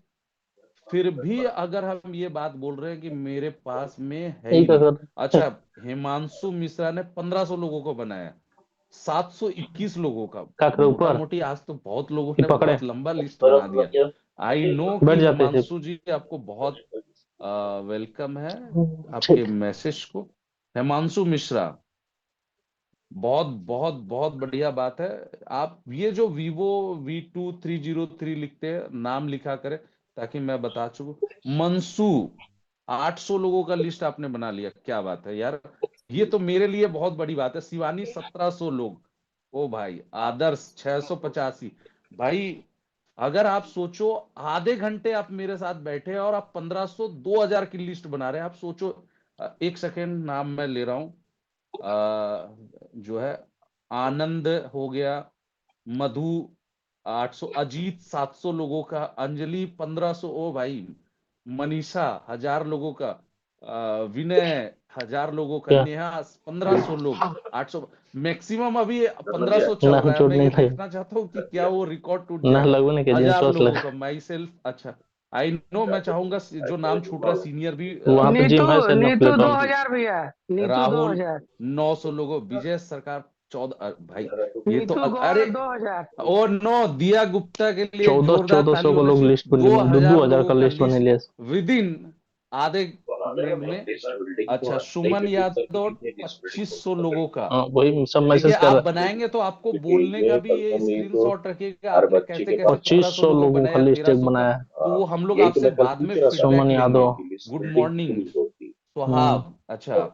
फिर भी अगर हम ये बात बोल रहे हैं कि मेरे पास में है ही ठीक है नहीं। सर। अच्छा, हिमांशु मिश्रा ने 1500 लोगों को बनाया, 721 लोगों का। क्या करे मोटा ऊपर मोटी आज तो बहुत लोगों कि ने पकड़े बहुत लंबा लिस्ट बना दिया। आई नो बैठ कि जाते हैं हिमांशु जी आपको बहुत वेलकम है आपके ठीक। मैसेज को। हिमांशु मिश्रा, बहुत बहुत बहुत बढ़िया बात है। आप ये जो वीवो V2303 लिखते हैं, नाम लिखा करें ताकि मैं बता चुकूं। मंसू, 800 लोगों का लिस्ट आपने बना लिया, क्या बात है यार, ये तो मेरे लिए बहुत बड़ी बात है। शिवानी 1700 लोग, ओ भाई। आदर्श 685, भाई अगर आप सोचो आधे घंटे आप मेरे साथ बैठे हैं और आप 1500 2000 की लिस्ट बना रहे हैं, आप सोचो। एक सेकेंड, नाम मैं ले रहा हूं, जो है आनंद हो गया, मधु 800, अजीत 700 लोगों का, अंजलि 1500, ओ भाई, मनीषा 1000 लोगों का, विनय 1000 लोगों का, क्या? नेहा 1500 लोग, 800 मैक्सिमम अभी 1500 चल ना रहा है। चोट मैं नहीं ये लगे। देखना चाहता हूँ कि क्या वो रिकॉर्ड टूट ना जाएगा। लगो नहीं कि जींस 1000 वास लोगों लगा। का, माई सेल्फ, अच्छा आई नो, मैं चाहूंगा जो नाम छूट रहा है सीनियर भी वहां पे नीतू जिम है सेना नीतू प्लेटफॉर्म। 2000 भैया, नीतू राहुल 2000, 900 लोगों, विजय सरकार 14, भाई ये तो नीतू अरे, गौड़ 2000। ओ नो, दिया गुप्ता के लिए एक चौदह जोरदार चौदह ताली सौ को होना लोग चाहिए। लिस्ट बन दो लिए, दो हजार दो हजार लोगों का का लिस्ट बने लिस्ट लिए। विद इन आधे मिनट में। अच्छा, सुमन यादव 2500 लोगों का। हाँ वही सब देखिए मैसेज कर आप रहे हैं। बनाएंगे तो आपको बोलने का भी ये स्क्रीनशॉट रखिएगा, आपने कैसे कैसे 2500 1500 लोग लोगों बनाए का या लिस्ट एक 1300 का, बनाया है। तो वो हम लोग आपसे बाद में सुमन फीडबैक लेंगे। यादव। गुड मॉर्निंग हम्म। सुहाब, अच्छा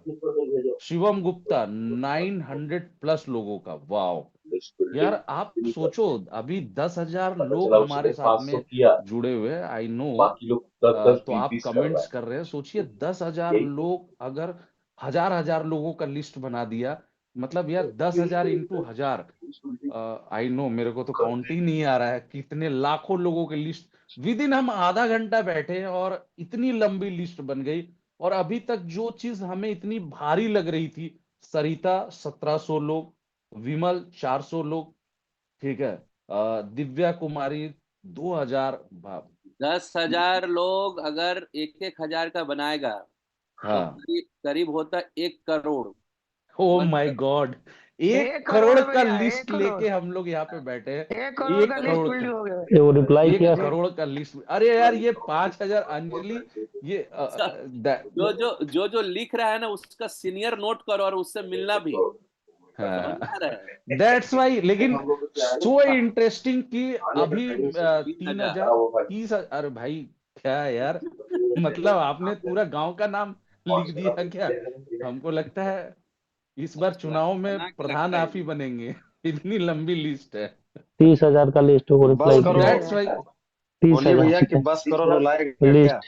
शिवम गुप्ता 900 प्लस लोगों का, वाह। यार आप सोचो, अभी 10,000 लोग हमारे साथ में जुड़े हुए हैं, आई नो। तो आप कमेंट्स कर रहे हैं, सोचिए 10,000 लोग अगर 1000 लोगों का लिस्ट बना दिया, मतलब यार 10,000 इंटू 1000, आई नो, मेरे को तो काउंट ही नहीं आ रहा है कितने लाखों लोगों की लिस्ट विद इन हम आधा घंटा बैठे और इतनी लंबी लिस्ट बन गई। और अभी तक जो चीज हमें इतनी भारी लग रही थी, सरिता 1700 लोग, विमल 400 लोग, ठीक है, दिव्या कुमारी 2000, 10,000 लोग अगर एक एक हजार का बनाएगा तो हाँ, करीब करीब होता 1 करोड़। ओ समझ माय रहे? गॉड, 1 करोड़ करोड़ का भैया, लिस्ट 1 करोड़, लेके हम लोग यहाँ पे बैठे हैं। 1 करोड़ का एक लिस्ट करोड़ बिल्ड का, हो गया। ये वो रिप्लाई एक किया। करोड़ का लिस्ट, अरे यार ये 5000 अंजलि, ये जो जो जो जो लिख रहा है ना उसका सीनियर नोट करो और उससे मिलना भी। समझ में आ रहा है? दैट्स वाई, लेकिन सो इंटरेस्टिंग कि अभी 30,000। 3000 अरे भाई, क्या है यार, मतलब आपने पूरा गांव का नाम लिख दिया क्या। हमको लगता है इस बार चुनाव में बना के प्रधान रखा है आप ही ये। बनेंगे, इतनी लंबी लिस्ट है। 30,000 का लिस्ट को बस रिप्लाई बहुत करो। किया। दैट्स बढ़िया। वाई, बोलिए 30,000 भैया कि बस करो रुलाएगा क्या? लिस्ट।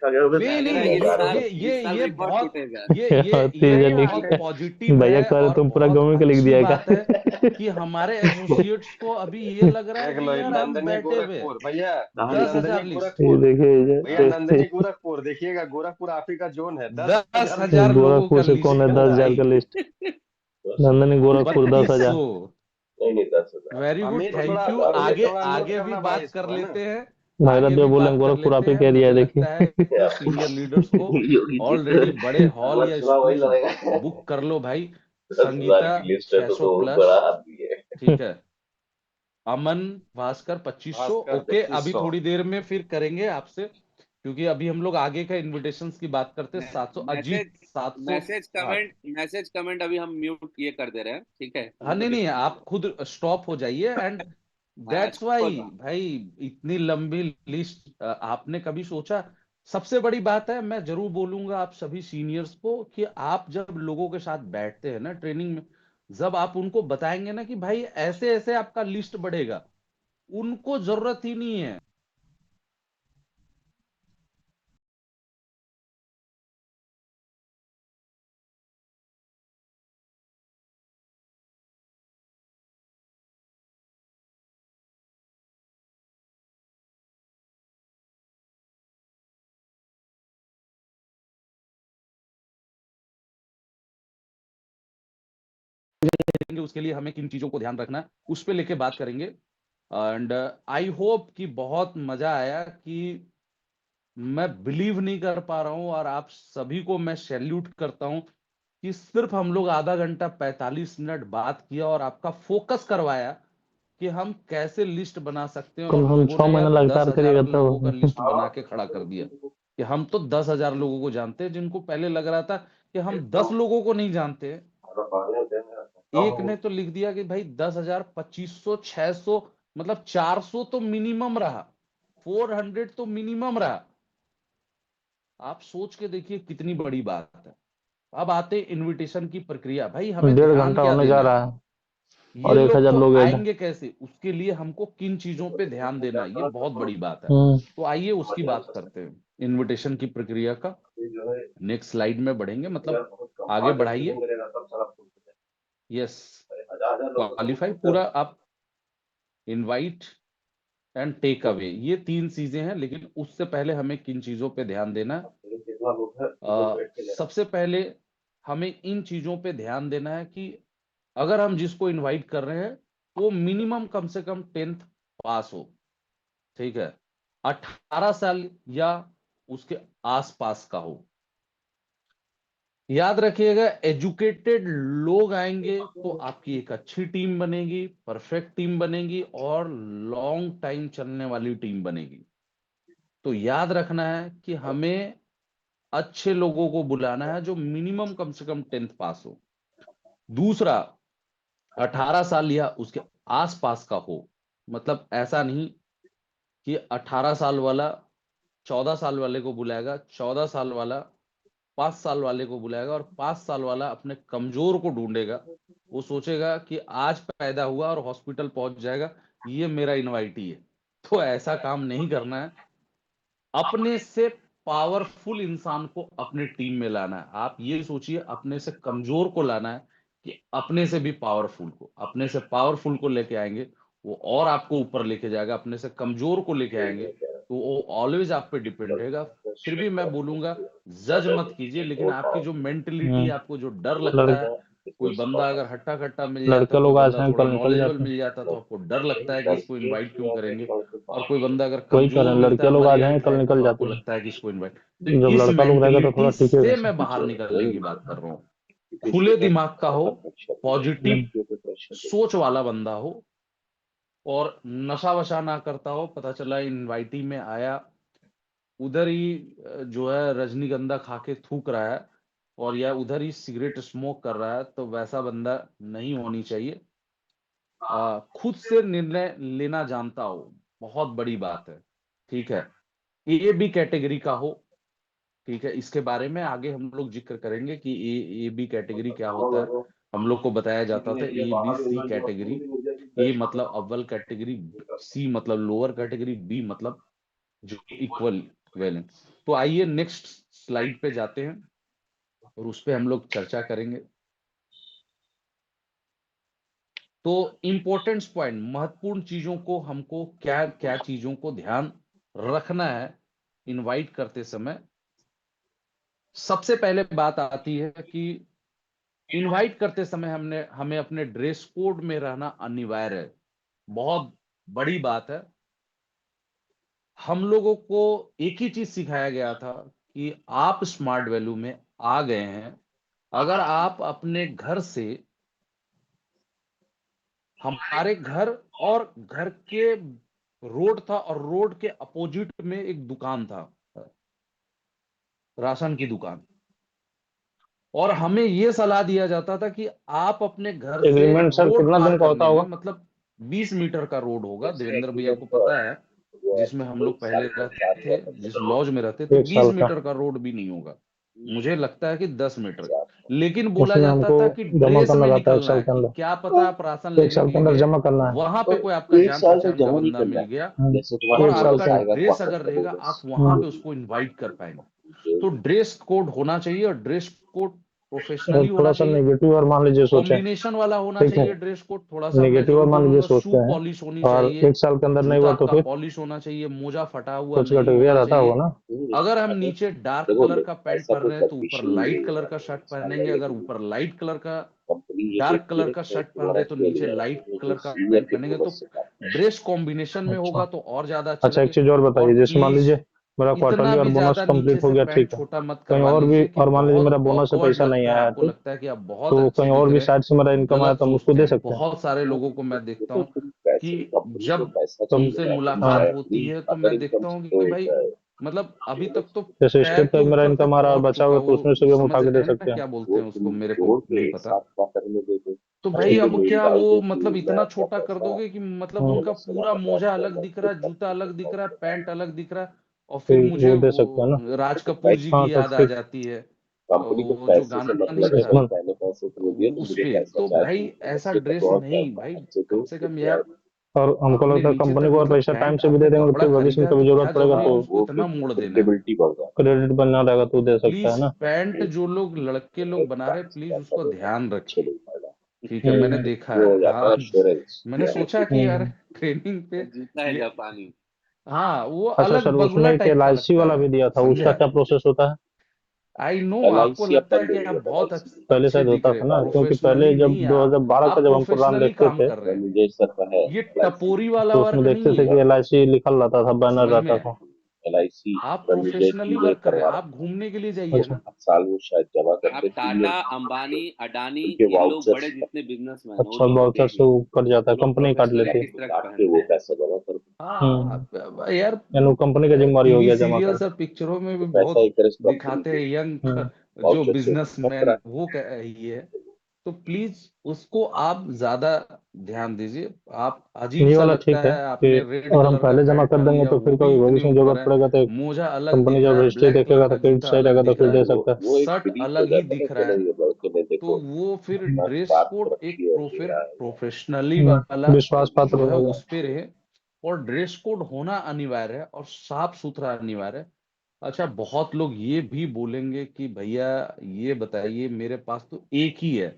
नहीं नहीं, इस साल ये रिकॉर्ड बहुत टूटेगा। ये बहुत पॉजिटिव भैया है कह रहे और तुम पूरा बहुत घूम के लिख अच्छी दिया बात है का। कि हमारे एसोसिएट्स को अभी ये लग रहा है देख लो कि ये यार हम नंदनी बैठे हुए गोरखपुर भैया, ये 10,000 नंदनी लिस्ट, ये गोरखपुर देखिए भैया, नंदनी गोरखपुर देखिएगा, गोरखपुर आप ही का जोन है, 10,000 लिस्ट। 10,000 लोगों का गोरखपुर से लिस्ट कौन है है 10,000 का भाई, list? Nandini Gorakhpur 10,000। 3200। Very good, Amit thank थोड़ा यू। अमित आगे थोड़ा नोट आगे भी करना भाई बात कर इसको, है ना? लेते हैं, भैरव आगे देव भी बोले बात कर गोरखपुर आप लेते ही हैं। कह दिया मुझे है, देखिए। लगता है कि सीनियर लीडर्स को ऑलरेडी बड़े हॉल या स्कूल्स बुक कर लो भाई। संगीता 600 प्लस, ठीक है। अमन भास्कर 2500, भास्कर ओके। अभी 2500। थोड़ी देर में फिर करेंगे आपसे, क्योंकि अभी हम लोग आगे का इनविटेशंस की बात करते हैं। 700 मैसेज अजीत 700। मैसेज हाँ कमेंट मैसेज कमेंट अभी हम म्यूट ये कर दे रहे हैं, ठीक है? हाँ, नहीं नहीं, आप खुद स्टॉप हो जाइए। एंड हाँ, दैट्स वाई स्क्रॉल। भाई, इतनी लंबी लिस्ट आपने कभी सोचा? सबसे बड़ी बात है, मैं जरूर बोलूंगा आप सभी सीनियर्स को कि आप जब लोगों के साथ बैठते हैं ना ट्रेनिंग में, जब आप उनको बताएंगे ना कि भाई ऐसे ऐसे आपका लिस्ट बढ़ेगा, उनको जरूरत ही नहीं है। उसके लिए हमें किन चीजों को ध्यान रखना है उस पर लेके बात करेंगे। एंड आई होप कि बहुत मजा आया, कि मैं बिलीव नहीं कर पा रहा हूं और आप सभी को मैं सैल्यूट करता हूं कि सिर्फ हम लोग आधा घंटा 45 मिनट बात किया और आपका फोकस करवाया कि हम कैसे लिस्ट बना सकते हैं। कम और हम लोगों 6 ने महीना यार लगातार 10,000 करिएगा लोगों का तब। लिस्ट बना के खड़ा कर दिया कि हम तो 10,000 लोगों को जानते हैं, जिनको पहले लग रहा था कि हम 10 लोगों को नहीं जानते हैं। एक ने तो लिख दिया कि भाई 10,000, 2500, 600, मतलब 400 तो मिनिमम रहा, 400 तो मिनिमम रहा। आप सोच के देखिए कितनी बड़ी बात है। अब आते इनविटेशन की प्रक्रिया। भाई हमें 1.5 ध्यान घंटा क्या होने जा देना है, रहा है ये और लोग 1,000 तो लोग ऐड। आएंगे कैसे, उसके लिए हमको किन चीजों पे ध्यान देना है, ये बहुत बड़ी बात है। हम्म। तो आइए उसकी बात करते हैं, इनविटेशन की प्रक्रिया का। नेक्स्ट स्लाइड में बढ़ेंगे, मतलब आगे बढ़ाइए। यस, क्वालिफाई पूरा आप, इनवाइट एंड टेक अवे, ये 3 चीजें हैं। लेकिन उससे पहले हमें किन चीजों पे ध्यान देना है? सबसे पहले हमें इन चीजों पे ध्यान देना है कि अगर हम जिसको इनवाइट कर रहे हैं वो मिनिमम कम से कम 10th पास हो, ठीक है, 18 साल या उसके आसपास का हो। याद रखिएगा, एजुकेटेड लोग आएंगे तो आपकी एक अच्छी टीम बनेगी, परफेक्ट टीम बनेगी और लॉन्ग टाइम चलने वाली टीम बनेगी। तो याद रखना है कि हमें अच्छे लोगों को बुलाना है जो मिनिमम कम से कम 10th पास हो। दूसरा, 18 साल या उसके आसपास का हो। मतलब ऐसा नहीं कि 18 साल वाला 14 साल वाले को बुलाएगा, 14 साल वाला 5 साल वाले को बुलाएगा और 5 साल वाला अपने कमजोर को ढूंढेगा। वो सोचेगा कि आज पैदा हुआ और हॉस्पिटल पहुंच जाएगा, ये मेरा इनवाइटी है। तो ऐसा काम नहीं करना है। अपने से पावरफुल इंसान को अपने टीम में लाना है। आप ये सोचिए, अपने से कमजोर को लाना है कि अपने से भी पावरफुल को। अपने से पावरफुल को लेके आएंगे, वो और आपको ऊपर लेके जाएगा। अपने से कमजोर को लेके आएंगे तो वो ऑलवेज आप पे डिपेंड रहेगा। फिर भी मैं बोलूंगा, जज मत कीजिए, लेकिन आपकी जो मेंटेलिटी, आपको जो डर लगता है, कोई बंदा अगर हट्टा कट्टा मिल जाता, लड़के कोई लोग आज बंदा हैं थोड़ा कल निकल नॉलेजेबल जाते हैं। मिल जाता, तो आपको डर लगता है कि इसको इनवाइट क्यों करेंगे। और कोई बंदा अगर वही कह रहे कमजोर हैं, मिलता लड़के है लोग हमारी आज हैं हाइट कल है निकल तो आपको जाते हैं। लगता है कि इसको इनवाइट। तो जब इस लड़का लोग रहेगा तो थोड़ा मेंटेलिटी ठीक है। से मैं बाहर निकलने की बात कर रहा हूँ। खुले दिमाग का हो, पॉजिटिव सोच वाला बंदा हो और नशा वशा ना करता हो। पता चला इनवाइटी में आया, उधर ही जो है रजनीगंधा खा के थूक रहा है और या उधर ही सिगरेट स्मोक कर रहा है, तो वैसा बंदा नहीं होनी चाहिए। खुद से निर्णय लेना जानता हो, बहुत बड़ी बात है, ठीक है। ए बी कैटेगरी का हो, ठीक है। इसके बारे में आगे हम लोग जिक्र करेंगे कि ए बी कैटेगरी क्या होता है। हम लोग को बताया जाता था ए बी सी कैटेगरी, ए मतलब अव्वल कैटेगरी, सी मतलब लोअर कैटेगरी, बी मतलब जो इक्वल बैलेंस। तो आइए नेक्स्ट स्लाइड पे जाते हैं और उस पे हम लोग चर्चा करेंगे। तो इम्पोर्टेंट पॉइंट, महत्वपूर्ण चीजों को हमको क्या क्या चीजों को ध्यान रखना है इनवाइट करते समय। सबसे पहले बात आती है कि इनवाइट करते समय हमें अपने ड्रेस कोड में रहना अनिवार्य है। बहुत बड़ी बात है। हम लोगों को एक ही चीज सिखाया गया था कि आप स्मार्ट वैल्यू में आ गए हैं अगर आप अपने घर से, हमारे घर और घर के रोड था और रोड के अपोजिट में एक दुकान था, राशन की दुकान, और हमें यह सलाह दिया जाता था कि आप अपने घर से एग्रीमेंट सर रोड कितना पार दिन का होता करने में, होगा? मतलब 20 मीटर का रोड होगा, जैसे देवेंद्र भैया को एग्रीमेंट पता है, जो है जिसमें हम वो लोग 1 पहले साल का रहते 4 थे, हुआ जिस करता लॉज में रहते थे, 1 20 साल का। मीटर का रोड भी नहीं होगा, मुझे लगता है कि 10 मीटर। लेकिन था। बोला उसमें जाता हमको था कि जमा ड्रेस करना में रहता है 1 निकलना साल है के कि अंदर। क्या पता आप राशन 1 लेने साल के के लिए अंदर गए, जमा करना है। वहां पे और कोई आपका 1 जान साल तक पहचान का जमा नहीं बंदा करना मिल है। गया जैसे तुम्हारा और 1 साल आपका बोनस तक। आएगा ड्रेस क्वार्टर अगर का रहेगा, आप बोनस वहां पे उसको इनवाइट कर पाएंगे। तो ड्रेस कोड होना चाहिए और ड्रेस कोड प्रोफेशनली और थोड़ा होना सा चाहिए, नेगेटिव और मान लीजिए सोचें, कॉम्बिनेशन वाला होना ठीक है, चाहिए ड्रेस कोड। थोड़ा सा मैं नेगेटिव और जरूर मान लीजिए बोलूंगा, शू सोचते हैं, पॉलिश होनी और चाहिए, 1 साल के अंदर नहीं जूता हुआ तो आपका फिर पॉलिश होना चाहिए, मोजा फटा हुआ कुछ नहीं कैटेगरी होना रहता होगा चाहिए। ना। अगर हम नीचे डार्क देखो कलर का पैंट ऐसा पहन कोई रहे हैं तो ऊपर कंडीशन नहीं लाइट है कलर यहाँ का पे शर्ट साल पहनेंगे, वाले अगर के लिए। ऊपर लाइट कलर का, कंपनी ये डार्क देखती कलर है का कि शर्ट पहन तुम्हारा रहे तो नीचे क्या लाइट जो कलर का सीनियर पैंट के पहनेंगे, तो बोनस से काम करता ड्रेस कॉम्बिनेशन में अच्छा होगा तो और ज्यादा अच्छा अच्छा, एक लगेगा। चीज और और बताइए, जैसे मान प्लीज लीजिए मेरा इतना क्वार्टरली और भी बोनस ज्यादा नीचे कंप्लीट हो से गया, पैंट ठीक है, छोटा मत कहीं करवा और भी, लीजिए कि और मान लीजिए बहुत मेरा बोनस से ऑकवर्ड पैसा नहीं लगता है, आया है, आपको ठीक, लगता है कि आप बहुत तो अच्छे कहीं दिख और भी रहे हैं। साइड से मेरा इनकम आया गलत तो हम उसको सोचते दे हैं। सकते हैं। बहुत सारे लोगों को मैं देखता तो हूँ तुम पैसे कि कंपनी को जब पैसा तो चाहिए उनसे ना, तुम हाँ, मुलाकात होती अपनी है तो अदर मैं इनकम देखता हूँ से कि तो भाई, एक मतलब अभी तक तो जैसे पैर स्टेट के का मेरा ऊपर इनकम तक आ रहा है और पहुंच बचा चुका, हुआ तो वो उसमें से भी हम समझ उठा के रहे दे हैं ना सकते हैं। क्या बोलते वो हैं उसको, तुम मेरे को जोड़ नहीं के एक पता। साथ क्वार्टर में दे दो। तो ये भाई जो अब मेल क्या डाल वो दो मतलब कि मैं इतना अपना छोटा कर पैसा दोगे कि मतलब हाँ, उनका बोनस से पूरा वापस मोजा आपको अलग अलग दिख से रहा है, जूता कंपनी अलग को दिख रहा है, पैसा पैंट अलग दिख रहा है, और फिर ठीक, मुझे वो दे सकते हैं ना। वो राज तो कपूर जी हाँ की तो याद आ ठीक, जाती है, कंपनी को वो जो पैसे से गाना नहीं मतलब है था, कि सुमन, पहले पैसे तुमने दिए तो उस मुझे पे पैसा तो चाहिए, भाई ऐसा बच्चे का ड्रेस तो और नहीं भाई, पैसे कम दो से कम लेके यार आओ। और हमको आपने लगता है नीचे कंपनी तक को और मतलब पैसा टाइम पैंट से भी दे आपने देंगे तो कपड़ा फिर भविष्य खरीदा में है कभी तो क्या जरूरत पड़ेगा जरूरी तो है उसको वो फिर इतना मोड़ देना। क्रेडिबिलिटी बढ़ जाता है। क्रेडिट बनना रहेगा तो दे सकता प्लीज है ना। पैंट जो लोग लड़के लोग बना रहे, प्लीज पैसा उसको देना ध्यान अच्छे रखिए। नहीं पड़ा। ठीक है, मैंने हम्म देखा वो है, हो जाता है हाँ। एश्योरेंस। मैंने सोचा कि यार हम्म ट्रेनिंग पे जूता है ये, जापानी। हाँ वो अच्छा अलग सर, बगुला उसमें एक टाइप का LIC लगता वाला है, भी दिया था, समझे उसका आप। क्या प्रोसेस होता है? आई नो, आपको LIC लगता अपन है ले कि आप लिया बहुत LIC। पहले अच्छे शायद दिख होता रहे था हैं, ना, क्योंकि पहले प्रोफेशनली जब नहीं, 2012 का आप जब हम प्रोग्राम प्रोफेशनली देखते काम थे कर रहे हैं। रमेश सर का है ये LIC। टपोरी वाला तो वर्क उसमें नहीं देखते थे है, कि LIC लिखल रहता था, बैनर समझ रहता में। था। LIC आप रणविजय प्रोफेशनली जी ने वर्क कर रहे हैं, करवा आप रखा घूमने के लिए है। जाइए अच्छा ना। हर साल वो शायद जमा आप करते 2 ईयर टाटा, अंबानी, अडानी, उनके ये लोग बड़े वाउचर्स जितने बिजनेसमैन हैं, उन अच्छा, लोग को बाउचर से देखिए, वो कट जाता वो है, लोग कंपनी काट प्रोफेशनली लेती है। किस तरह काट के पहनते वो हैं। पैसा जमा कर। हाँ यार, यानी वो कंपनी का जिम्मेवारी हो टीवी गया जमा सीरियल्स कर। और पिक्चरों में तो भी पैसा बहुत एक तरह से कंपनी दिखाते के हैं यंग हम्म जो वाउचर से खत्म बिजनेसमैन, वो ये है। तो प्लीज उसको आप ज्यादा ध्यान दीजिए। आप अजीब ये सा वाला लगता ठीक है है, कि आपने रेड अगर हम कलर का पहले जमा पैंट कर पहन देंगे लिया, तो वो फिर भी कभी इतने भविष्य में ऊपर जरूरत है, पड़ेगा तो मोजा अलग कंपनी दिख रहा जब है, रजिस्ट्री ब्लैक कलर देखेगा का तो फिर जूता सही अलग रहेगा तो दिख फिर रहा दे है, सकता है। वो एक शर्ट बिलीफ हो अलग ही जाता है ना दिख कि रहा है। नहीं ये लड़के ने तो देखो वो फिर अपना ड्रेस बात कोड एक रखी और ले आएगा। प्रोफेशनली वाला विश्वास पात्र जो है रहेगा। उस पे रहे, और ड्रेस कोड होना अनिवार्य है और साफ सुथरा अनिवार्य है। अच्छा, बहुत लोग ये भी बोलेंगे कि भैया ये बताइए, मेरे पास तो एक ही है।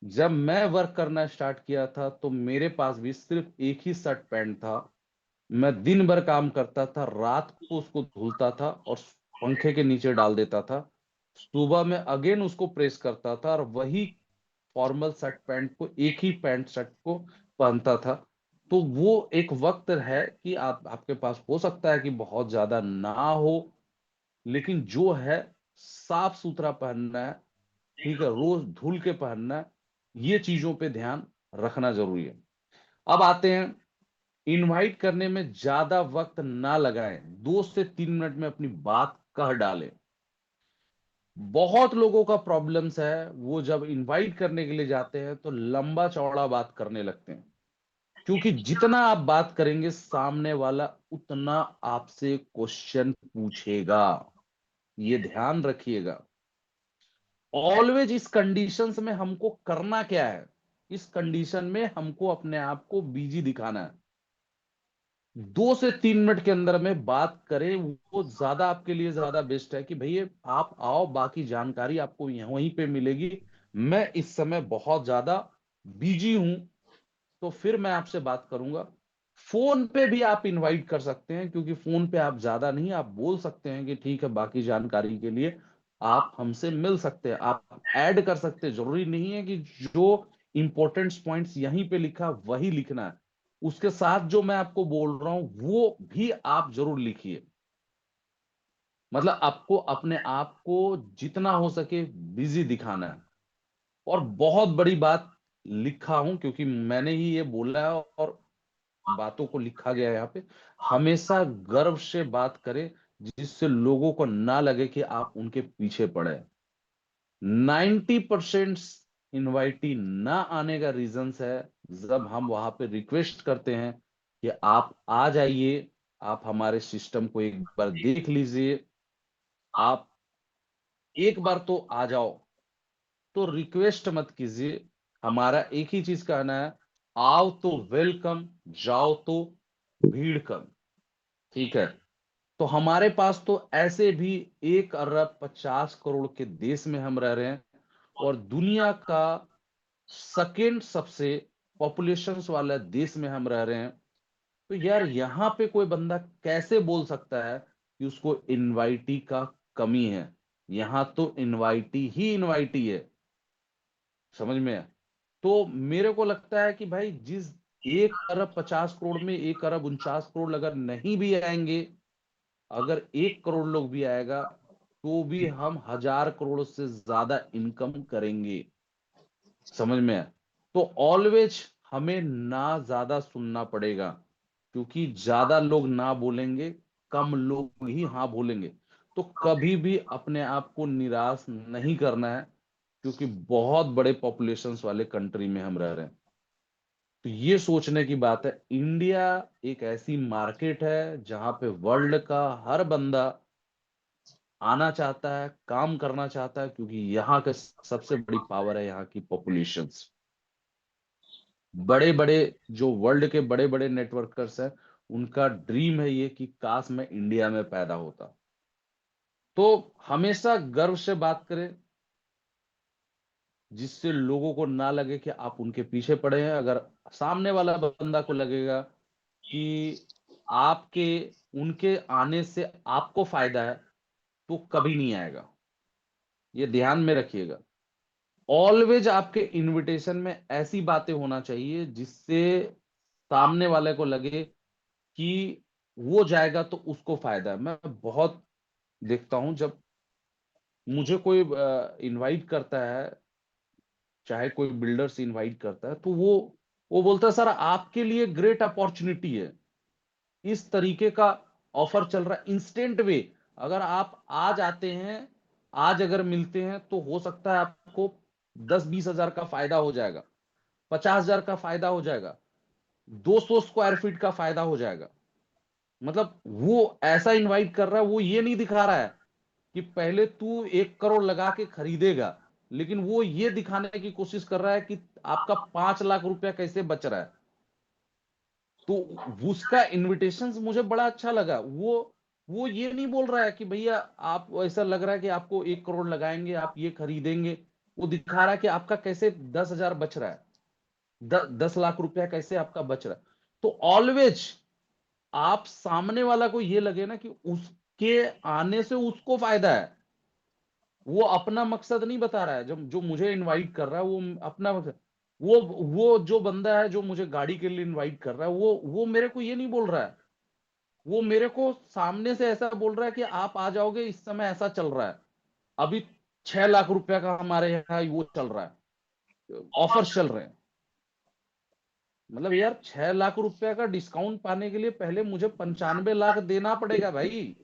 जब मैं वर्क करना स्टार्ट किया था तो मेरे पास भी सिर्फ एक ही शर्ट पैंट था। मैं दिन भर काम करता था, रात को उसको धुलता था और पंखे के नीचे डाल देता था। सुबह में अगेन उसको प्रेस करता था और वही फॉर्मल शर्ट पैंट को, एक ही पैंट शर्ट को पहनता था। तो वो एक वक्त है कि आपके पास हो सकता है कि बहुत ज्यादा ना हो, लेकिन जो है साफ सुथरा पहनना है, ठीक है, रोज धुल के पहनना है, ये चीजों पे ध्यान रखना जरूरी है। अब आते हैं, इनवाइट करने में ज्यादा वक्त ना लगाएं, 2 से 3 मिनट में अपनी बात कह डालें। बहुत लोगों का प्रॉब्लम्स है, वो जब इनवाइट करने के लिए जाते हैं तो लंबा चौड़ा बात करने लगते हैं, क्योंकि जितना आप बात करेंगे सामने वाला उतना आपसे क्वेश्चन पूछेगा। ये ध्यान रखिएगा। ऑलवेज इस कंडीशंस में हमको करना क्या है, इस कंडीशन में हमको अपने आप को बिजी दिखाना है। 2 से 3 मिनट के अंदर में बात करें, वो ज्यादा आपके लिए ज्यादा बेस्ट है कि भैया आप आओ, बाकी जानकारी आपको वहीं पे मिलेगी। मैं इस समय बहुत ज्यादा बिजी हूं, तो फिर मैं आपसे बात करूंगा। फोन पे भी आप इनवाइट कर सकते हैं, क्योंकि फोन पे आप ज्यादा नहीं, आप बोल सकते हैं कि ठीक है, बाकी जानकारी के लिए आप हमसे मिल सकते हैं, आप ऐड कर सकते हैं। जरूरी नहीं है कि जो इंपॉर्टेंट पॉइंट्स यहीं पे लिखा वही लिखना है, उसके साथ जो मैं आपको बोल रहा हूं वो भी आप जरूर लिखिए। मतलब आपको अपने आप को जितना हो सके बिजी दिखाना है। और बहुत बड़ी बात लिखा हूं, क्योंकि मैंने ही ये बोला है और बातों को लिखा गया है यहाँ पे, हमेशा गर्व से बात करें, जिससे लोगों को ना लगे कि आप उनके पीछे पड़े हैं। 90% इनवाइटी ना आने का रीजंस है जब हम वहां पे रिक्वेस्ट करते हैं कि आप आ जाइए, आप हमारे सिस्टम को एक बार देख लीजिए, आप एक बार तो आ जाओ। तो रिक्वेस्ट मत कीजिए, हमारा एक ही चीज कहना है, आओ तो वेलकम, जाओ तो भीड़ कम। ठीक है, तो हमारे पास तो ऐसे भी 1 अरब 50 करोड़ के देश में हम रह रहे हैं, और दुनिया का सेकेंड सबसे पॉपुलेशन वाला देश में हम रह रहे हैं। तो यार यहां पे कोई बंदा कैसे बोल सकता है कि उसको इनवाइटी का कमी है? यहां तो इनवाइटी ही इनवाइटी है, समझ में है? तो मेरे को लगता है कि भाई जिस 1 अरब 50 करोड़ में 1 अरब 49 करोड़ अगर नहीं भी आएंगे, अगर 1 करोड़ लोग भी आएगा, तो भी हम 1000 करोड़ से ज्यादा इनकम करेंगे, समझ में है? तो ऑलवेज हमें ना ज्यादा सुनना पड़ेगा, क्योंकि ज्यादा लोग ना बोलेंगे, कम लोग ही हाँ बोलेंगे। तो कभी भी अपने आप को निराश नहीं करना है, क्योंकि बहुत बड़े पॉपुलेशंस वाले कंट्री में हम रह रहे हैं। तो ये सोचने की बात है, इंडिया एक ऐसी मार्केट है जहां पे वर्ल्ड का हर बंदा आना चाहता है, काम करना चाहता है, क्योंकि यहाँ का सबसे बड़ी पावर है यहाँ की पॉपुलेशंस। बड़े बड़े जो वर्ल्ड के बड़े बड़े नेटवर्कर्स हैं, उनका ड्रीम है ये कि काश मैं इंडिया में पैदा होता। तो हमेशा गर्व से बात करें, जिससे लोगों को ना लगे कि आप उनके पीछे पड़े हैं। अगर सामने वाला बंदा को लगेगा कि आपके उनके आने से आपको फायदा है, तो कभी नहीं आएगा। ये ध्यान में रखिएगा। ऑलवेज आपके इनविटेशन में ऐसी बातें होना चाहिए जिससे सामने वाले को लगे कि वो जाएगा तो उसको फायदा है। मैं बहुत देखता हूं, जब मुझे कोई इनवाइट करता है, चाहे कोई बिल्डर से इनवाइट करता है, तो वो बोलता है सर आपके लिए ग्रेट अपॉर्चुनिटी है, इस तरीके का ऑफर चल रहा है, इंस्टेंट वे। अगर आप आज आते हैं, आज अगर मिलते हैं, तो हो सकता है आपको 10-20 हजार का फायदा हो जाएगा, 50 हजार का फायदा हो जाएगा, 200 स्क्वायर फीट का फायदा हो जाएगा। मतलब वो ऐसा इनवाइट कर रहा है, वो ये नहीं दिखा रहा है कि पहले तू 1 करोड़ लगा के खरीदेगा, लेकिन वो ये दिखाने की कोशिश कर रहा है कि आपका 5 लाख रुपया कैसे बच रहा है। तो उसका इनविटेशन मुझे बड़ा अच्छा लगा। वो ये नहीं बोल रहा है कि भैया आप, ऐसा लग रहा है कि आपको 1 करोड़ लगाएंगे आप ये खरीदेंगे। वो दिखा रहा है कि आपका कैसे 10 हजार बच रहा है, 10 लाख रुपया कैसे आपका बच रहा है। तो ऑलवेज आप सामने वाला को ये लगे ना कि उसके आने से उसको फायदा है। वो अपना मकसद नहीं बता रहा है, जब जो मुझे इनवाइट कर रहा है वो अपना मकसद। वो जो बंदा है जो मुझे गाड़ी के लिए इनवाइट कर रहा है, वो मेरे को ये नहीं बोल रहा है, वो मेरे को सामने से ऐसा बोल रहा है कि आप आ जाओगे, इस समय ऐसा चल रहा है, अभी 6 लाख रुपया का हमारे यहाँ वो चल रहा है, ऑफर्स चल रहे हैं। मतलब यार 6 लाख रुपया का डिस्काउंट पाने के लिए पहले मुझे 95 लाख देना पड़ेगा भाई।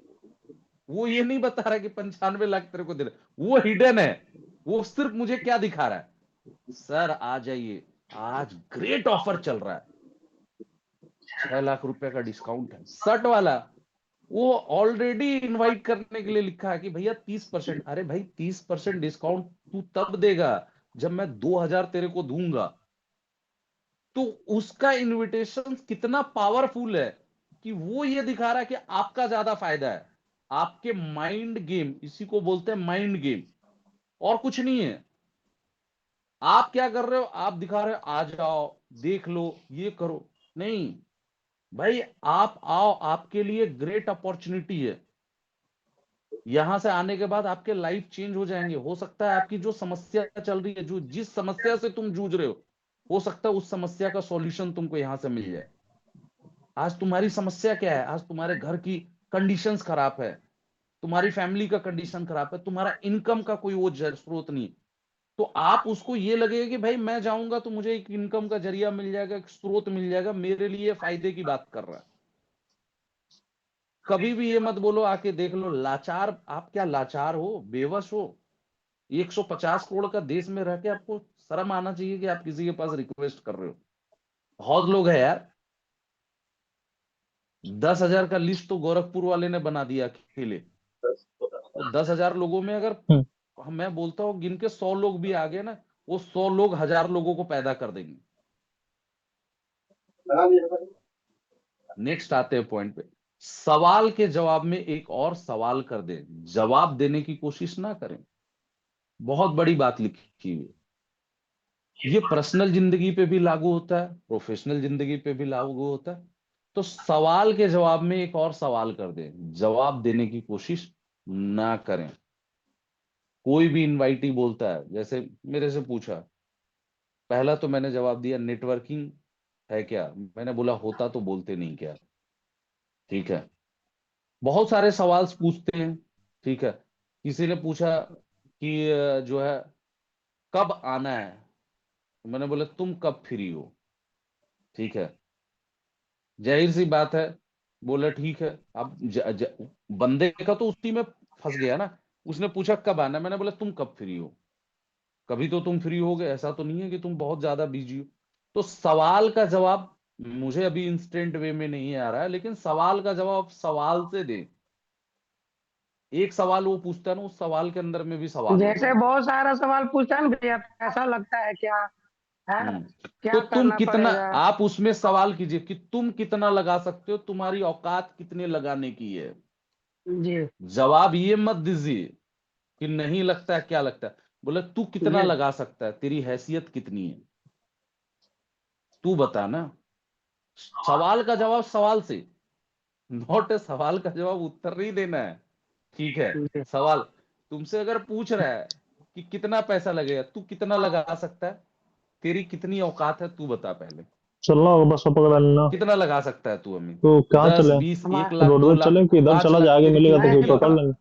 वो ये नहीं बता रहा कि 95 लाख तेरे को दे रहा, वो हिडन है। वो सिर्फ मुझे क्या दिखा रहा है, सर आ जाइए, आज ग्रेट ऑफर चल रहा है, 6 लाख रुपए का डिस्काउंट है शर्ट वाला। वो ऑलरेडी इनवाइट करने के लिए लिखा है कि भैया 30%। अरे भाई 30% डिस्काउंट तू तब देगा जब मैं 2000 तेरे को दूंगा। तो उसका इनविटेशन कितना पावरफुल है कि वो ये दिखा रहा है कि आपका ज्यादा फायदा है। आपके माइंड गेम, इसी को बोलते हैं माइंड गेम, और कुछ नहीं है। आप क्या कर रहे हो, आप दिखा रहे हो आ जाओ देख लो ये करो, नहीं भाई, आप आओ, आपके लिए ग्रेट अपॉर्चुनिटी है। यहां से आने के बाद आपके लाइफ चेंज हो जाएंगे। हो सकता है आपकी जो समस्या चल रही है, जो जिस समस्या से तुम जूझ रहे हो सकता है उस समस्या का सॉल्यूशन तुमको यहां से मिल जाए। आज तुम्हारी समस्या क्या है, आज तुम्हारे घर की कंडीशंस खराब है, तुम्हारी फैमिली का कंडीशन खराब है, तुम्हारा इनकम का कोई वो स्रोत नहीं, तो आप उसको ये लगेगा कि भाई मैं जाऊंगा तो मुझे एक इनकम का जरिया मिल जाएगा, एक स्रोत मिल जाएगा, मेरे लिए फायदे की बात कर रहा है। कभी भी ये मत बोलो आके देख लो, लाचार, आप क्या लाचार हो, बेवश हो? 150 करोड़ का देश में रह के आपको शर्म आना चाहिए कि आप किसी के पास रिक्वेस्ट कर रहे हो। बहुत लोग है यार, 10,000 का लिस्ट तो गोरखपुर वाले ने बना दिया अकेले। तो 10,000 लोगों में अगर मैं बोलता हूँ गिन के 100 लोग भी आ गए ना, वो 100 लोग 1,000 लोगों को पैदा कर देंगे। नेक्स्ट आते हैं पॉइंट पे, सवाल के जवाब में एक और सवाल कर दे, जवाब देने की कोशिश ना करें। बहुत बड़ी बात लिखी हुई है, ये पर्सनल जिंदगी पे भी लागू होता है, प्रोफेशनल जिंदगी पे भी लागू होता है। तो सवाल के जवाब में एक और सवाल कर दे, जवाब देने की कोशिश ना करें। कोई भी इनवाइटी बोलता है, जैसे मेरे से पूछा, पहला तो मैंने जवाब दिया नेटवर्किंग है क्या, मैंने बोला होता तो बोलते नहीं क्या। ठीक है, बहुत सारे सवाल पूछते हैं। ठीक है, किसी ने पूछा कि जो है कब आना है, तो मैंने बोला तुम कब फ्री हो। ठीक है, जाहिर सी बात है, बोला ठीक है। अब बंदे का तो उसी में फंस गया ना, उसने पूछा कब आना है, मैंने बोला तुम कब फ्री हो, कभी तो तुम फ्री होगे, ऐसा तो नहीं है कि तुम बहुत ज्यादा बिजी हो। तो सवाल का जवाब मुझे अभी इंस्टेंट वे में नहीं आ रहा है, लेकिन सवाल का जवाब सवाल से दे। एक सवाल वो पूछता है ना, उस सवाल के अंदर में भी सवाल होता जैसे है। बहुत सारा सवाल पूछता है ना भैया, कैसा लगता है क्या है, तो क्या तुम करना कितना, पड़ेगा। आप उसमें सवाल कीजिए कि तुम कितना लगा सकते हो, तुम्हारी औकात कितने लगाने की है। जी जवाब ये मत दीजिए कि नहीं लगता है, क्या लगता है, बोले तू कितना जी लगा सकता है, तेरी हैसियत कितनी है, तू बता ना। सवाल का जवाब सवाल से, नॉट ए सवाल का जवाब उत्तर नहीं देना है। ठीक है, जी सवाल तुमसे अगर पूछ रहा है कि कितना पैसा लगेगा, तू कितना लगा सकता है, तेरी कितनी औकात है, तू बता पहले। चलना होगा बस पकड़ लेना। कितना लगा सकता है तू अमीन? तो कहाँ 10, चले, 20, 1 हमारा लाख, 2 रोडवेज लाख, चले कि इधर 5 चला लाख, जाए, आगे तेरी मिलेगा तो कितनी फिर है पकड़ कितना, लेंगे।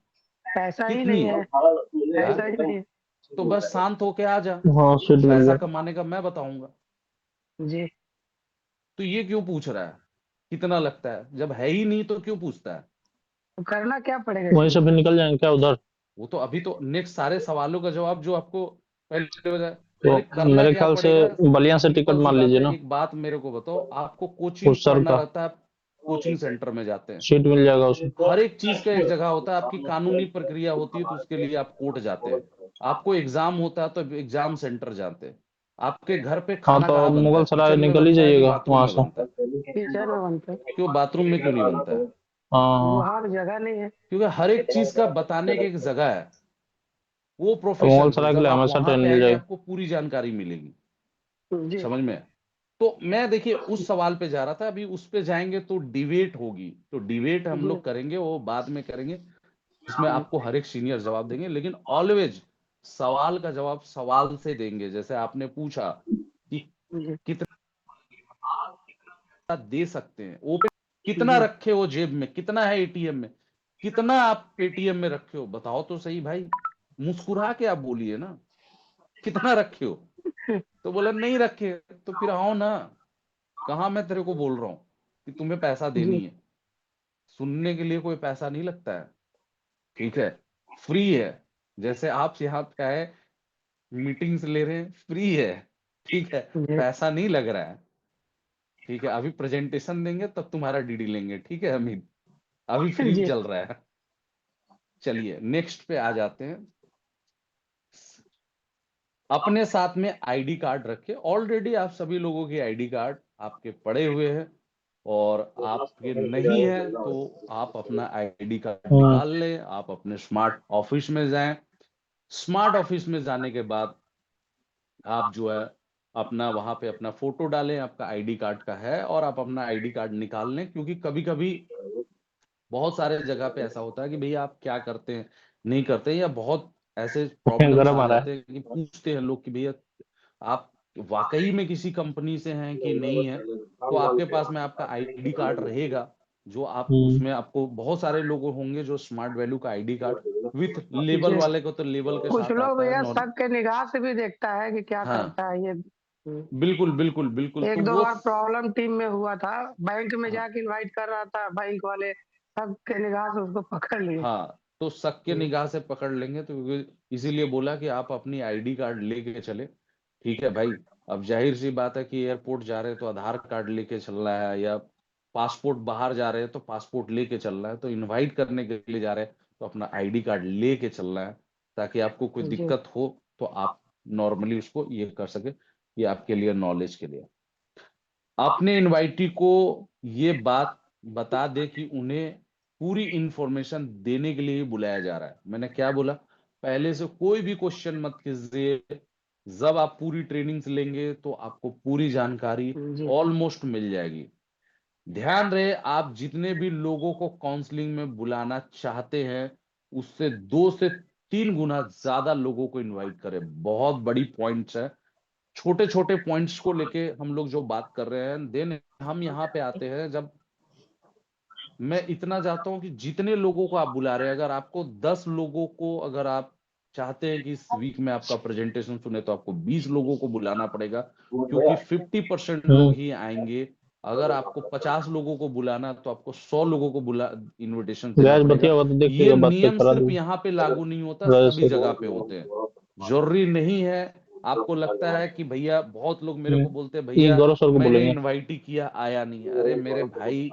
पैसा ही कितनी नहीं है? है, हाँ? पैसा ही नहीं है। तो बस शांत होके आ जा, हाँ सीट मिल पैसा जाए। कमाने का मैं बताऊंगा। जी तो ये क्यों पूछ रहा है कितना लगता है, जब है ही नहीं तो क्यों पूछता है? तो करना क्या पड़ेगा वहीं इसमें। से फिर निकल जाएंगे क्या उधर? वो तो अभी तो नेक्स्ट सारे सवालों का जवाब जो आपको पहले बताया। तो अरे करना मेरे क्या ख्याल से पड़ेगा, बलिया से टिकट सिंपल सी मार बात लीजिए है। ना, एक बात मेरे को बताओ, आपको कोचिंग उस सर पढ़ना का रहता है, आप कोचिंग सेंटर में जाते हैं, सीट मिल जाएगा उसे। हर एक चीज का एक जगह होता है, आपकी कानूनी प्रक्रिया होती है तो उसके लिए आप कोर्ट जाते हैं, आपको एग्जाम होता है तो एग्जाम सेंटर जाते हैं, आपके घर पे हाँ खाना तो कहाँ बनता मुगल है, सराय किचन में निकल ही बनता है कि जाइएगा बाथरूम वहां में से। बनता है? टीचर में बनता है, क्यों बाथरूम में क्यों नहीं बनता है? हाँ वहाँ जगह नहीं है। क्योंकि हर एक चीज का बताने की एक जगह है, वो तो मुगल प्रोफेशन है, सराय के जब लिए आप हमेशा वहां ट्रेन पे मिल आएंगे जाएगी। आपको पूरी जानकारी मिलेगी। जी समझ में? तो मैं देखिए उस सवाल पे जा रहा था, अभी उस पे जाएंगे तो डिबेट होगी, तो डिबेट हम जी लोग करेंगे, वो बाद में करेंगे, इसमें आपको हर एक सीनियर जवाब देंगे, लेकिन ऑलवेज सवाल का जवाब सवाल से देंगे। जैसे आपने पूछा कि जी कितना दे सकते हैं, ओपन कितना जी रखे हो जेब में, कितना है एटीएम में, कितना आप पेटीएम में रखे हो, बताओ तो सही भाई, मुस्कुरा के आप बोलिए ना, कितना रखे हो। तो बोला नहीं रखे, तो फिर आओ ना, कहाँ मैं तेरे को बोल रहा हूँ कि तुम्हें पैसा जी देनी है, सुनने के लिए कोई पैसा नहीं लगता है। ठीक है, फ्री है, जैसे आप यहाँ पे आए मीटिंग्स ले रहे हैं, फ्री है। ठीक है, जी पैसा नहीं लग रहा है। ठीक है, अभी प्रेजेंटेशन देंगे तब तुम्हारा डीडी लेंगे, ठीक है अमित, अभी फ्री जी चल रहा है। चलिए नेक्स्ट पे आ जाते हैं। अपने साथ में आईडी कार्ड रखे। ऑलरेडी आप सभी लोगों के आईडी कार्ड आपके पड़े हुए हैं, और आपके नहीं है तो आप अपना आईडी कार्ड निकाल लें, आप अपने स्मार्ट ऑफिस में जाएं। स्मार्ट ऑफिस में जाने के बाद आप जो है अपना वहां पे अपना फोटो डालें, आपका आईडी कार्ड का है, और आप अपना आईडी कार्ड निकाल लें। क्योंकि कभी कभी बहुत सारे जगह पे ऐसा होता है कि भैया आप क्या करते हैं, नहीं करते हैं, या बहुत ऐसे प्रॉब्लम्स गरम आ आ रहा है। जाते हैं कि पूछते हैं लोग कि भैया आप वाकई में किसी कंपनी से हैं कि नहीं है। तो आपके पास में आपका आईडी कार्ड रहेगा, जो आप उसमें आपको बहुत सारे लोग होंगे जो स्मार्ट वैल्यू का आईडी कार्ड विथ लेबल, जी। वाले को तो लेबल के कुछ साथ लोग आता है भैया नॉन। शक के निगाह से भी देखता है कि क्या हाँ, करता है ये। बिल्कुल बिल्कुल बिल्कुल। एक तो दो वो बार प्रॉब्लम टीम में हुआ था, बैंक में हाँ जाके इनवाइट कर रहा था, बैंक वाले शक के निगाह से उसको पकड़ लिए। हाँ, तो शक के निगाह से पकड़ लेंगे, तो इसीलिए बोला कि आप अपनी आईडी कार्ड लेके चले। ठीक है भाई, अब जाहिर सी बात है कि एयरपोर्ट जा रहे हैं तो आधार कार्ड लेके चलना है, या पासपोर्ट बाहर जा रहे हैं तो पासपोर्ट लेके चलना है, तो इनवाइट करने के लिए जा रहे हैं तो अपना आईडी कार्ड लेके चलना है, ताकि आपको कोई जी दिक्कत हो तो आप नॉर्मली उसको ये कर सके। ये आपके लिए नॉलेज के लिए। अपने इनवाइटी को ये बात बता दे कि उन्हें पूरी इंफॉर्मेशन देने के लिए ही बुलाया जा रहा है। मैंने क्या बोला, पहले से कोई भी क्वेश्चन मत कीजिए। जब आप पूरी ट्रेनिंग्स लेंगे तो आपको पूरी जानकारी जी ऑलमोस्ट मिल जाएगी। ध्यान रहे, आप जितने भी लोगों को काउंसलिंग में बुलाना चाहते हैं, उससे 2 से 3 गुना ज्यादा लोगों को इनवाइट करें। बहुत बड़ी पॉइंट्स है, छोटे छोटे पॉइंट्स को लेके हम लोग जो बात कर रहे हैं। देन हम यहाँ पे आते हैं, जब मैं इतना चाहता हूं कि जितने लोगों को आप बुला रहे हैं, अगर आपको 10 लोगों को, अगर आप चाहते हैं कि इस वीक में आपका प्रेजेंटेशन सुने, तो आपको 20 लोगों को बुलाना पड़ेगा, क्योंकि 50% लोग ही आएंगे। अगर आपको 50 लोगों को बुलाना, तो आपको 100 लोगों को बुला इनविटेशन देना गैस पड़ेगा। बतिया हुआ तो ये देखिएगा, बात पे नियम करा सिर्फ दूँ यहाँ पे लागू नहीं होता, राजेश सभी से। जगह पे होते हैं। जरूरी नहीं है। आपको लगता है कि भैया, बहुत लोग मेरे को बोलते हैं ये भैया गौरव सर को मैंने बोलेंगे। इनवाइट ही किया, आया नहीं है। अरे मेरे भाई,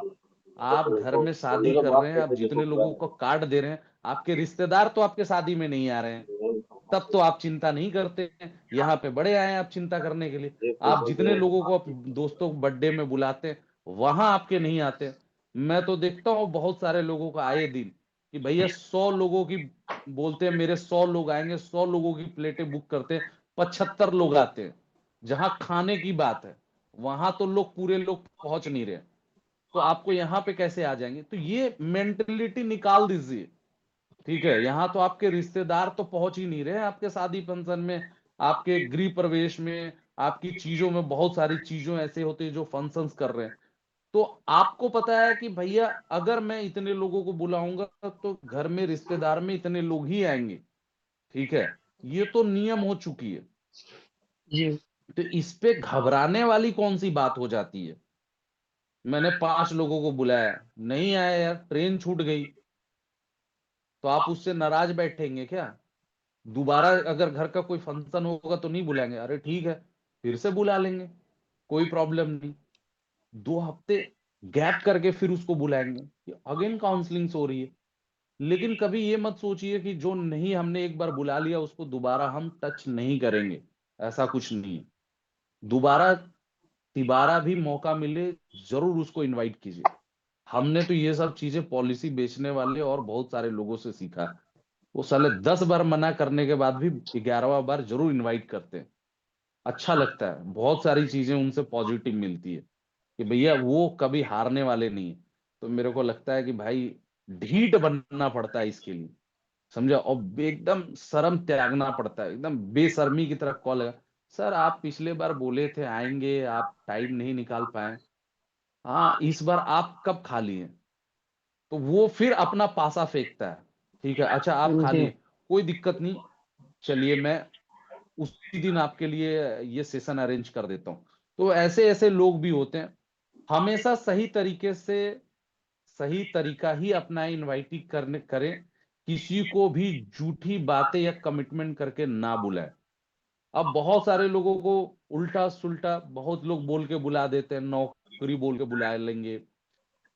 आप घर में शादी कर रहे हैं, आप जितने लोगों को कार्ड दे रहे हैं, आपके रिश्तेदार तो आपके शादी में नहीं आ रहे हैं, तब तो आप चिंता नहीं करते हैं। यहाँ पे बड़े आए हैं आप चिंता करने के लिए। आप जितने लोगों को दोस्तों को बर्थडे में बुलाते हैं, वहां आपके नहीं आते। मैं तो देखता हूँ बहुत सारे लोगों का आए दिन कि भैया 100 लोगों की बोलते हैं, मेरे 100 लोग आएंगे, 100 लोगों की प्लेटें बुक करते हैं, 75 लोग आते हैं। जहां खाने की बात है, वहां तो लोग पूरे लोग पहुंच नहीं रहे, तो आपको यहाँ पे कैसे आ जाएंगे? तो ये मेंटेलिटी निकाल दीजिए। ठीक है, यहाँ तो आपके रिश्तेदार तो पहुंच ही नहीं रहे हैं आपके शादी फंक्शन में, आपके गृह प्रवेश में, आपकी चीजों में। बहुत सारी चीजों ऐसे होती है जो फंक्शंस कर रहे हैं। तो आपको पता है कि भैया अगर मैं इतने लोगों को बुलाऊंगा तो घर में रिश्तेदार में इतने लोग ही आएंगे। ठीक है, ये तो नियम हो चुकी है। जी तो इस पे घबराने वाली कौन सी बात हो जाती है? मैंने 5 लोगों को बुलाया, नहीं आया यार, ट्रेन छूट गई, तो आप उससे नाराज बैठेंगे क्या? दोबारा अगर घर का कोई फंक्शन होगा तो नहीं बुलाएंगे? अरे ठीक है, फिर से बुला लेंगे, कोई प्रॉब्लम नहीं। 2 हफ्ते गैप करके फिर उसको बुलाएंगे, अगेन काउंसलिंग हो रही है। लेकिन कभी ये मत सोचिए कि जो नहीं हमने एक बार बुला लिया उसको दोबारा हम टच नहीं करेंगे। ऐसा कुछ नहीं है। दोबारा तिबारा भी मौका मिले, जरूर उसको इनवाइट कीजिए। हमने तो ये सब चीजें पॉलिसी बेचने वाले और बहुत सारे लोगों से सीखा है। वो साले 10 बार मना करने के बाद भी 11वां बार जरूर इनवाइट करते हैं। अच्छा लगता है, बहुत सारी चीजें उनसे पॉजिटिव मिलती है कि भैया वो कभी हारने वाले नहीं है। तो मेरे को लगता है कि भाई ढीठ बनना पड़ता है इसके लिए, समझा, और एकदम शर्म त्यागना पड़ता है, एकदम बेशर्मी की तरह कॉल है। सर आप पिछले बार बोले थे आएंगे, आप टाइम नहीं निकाल पाए। हाँ, इस बार आप कब खाली हैं? तो वो फिर अपना पासा फेंकता है। ठीक है, अच्छा आप खाली जी हैं, कोई दिक्कत नहीं, चलिए मैं उसी दिन आपके लिए ये सेशन अरेंज कर देता हूँ। तो ऐसे ऐसे लोग भी होते हैं। हमेशा सही तरीके से, सही तरीका ही अपना इनवाइटी करने करें। किसी को भी झूठी बातें या कमिटमेंट करके ना बुलाएं। अब बहुत सारे लोगों को उल्टा सुल्टा बहुत लोग बोल के बुला देते हैं, नौकरी बोल के बुला लेंगे,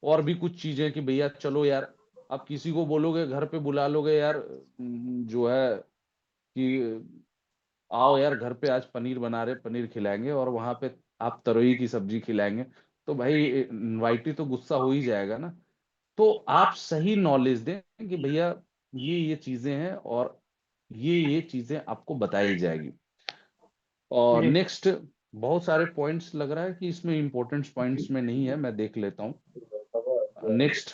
और भी कुछ चीजें कि भैया चलो यार। अब किसी को बोलोगे घर पे बुला लोगे यार, जो है कि आओ यार घर पे आज पनीर बना रहे, पनीर खिलाएंगे, और वहां पे आप तरोई की सब्जी खिलाएंगे, तो भाई इनवाइटी तो गुस्सा हो ही जाएगा ना। तो आप सही नॉलेज दें कि भैया ये चीजें हैं, और ये चीजें आपको बताई जाएगी। और जी नेक्स्ट, बहुत सारे पॉइंट्स लग रहा है कि इसमें इंपॉर्टेंट पॉइंट्स में नहीं है, मैं देख लेता हूँ। नेक्स्ट,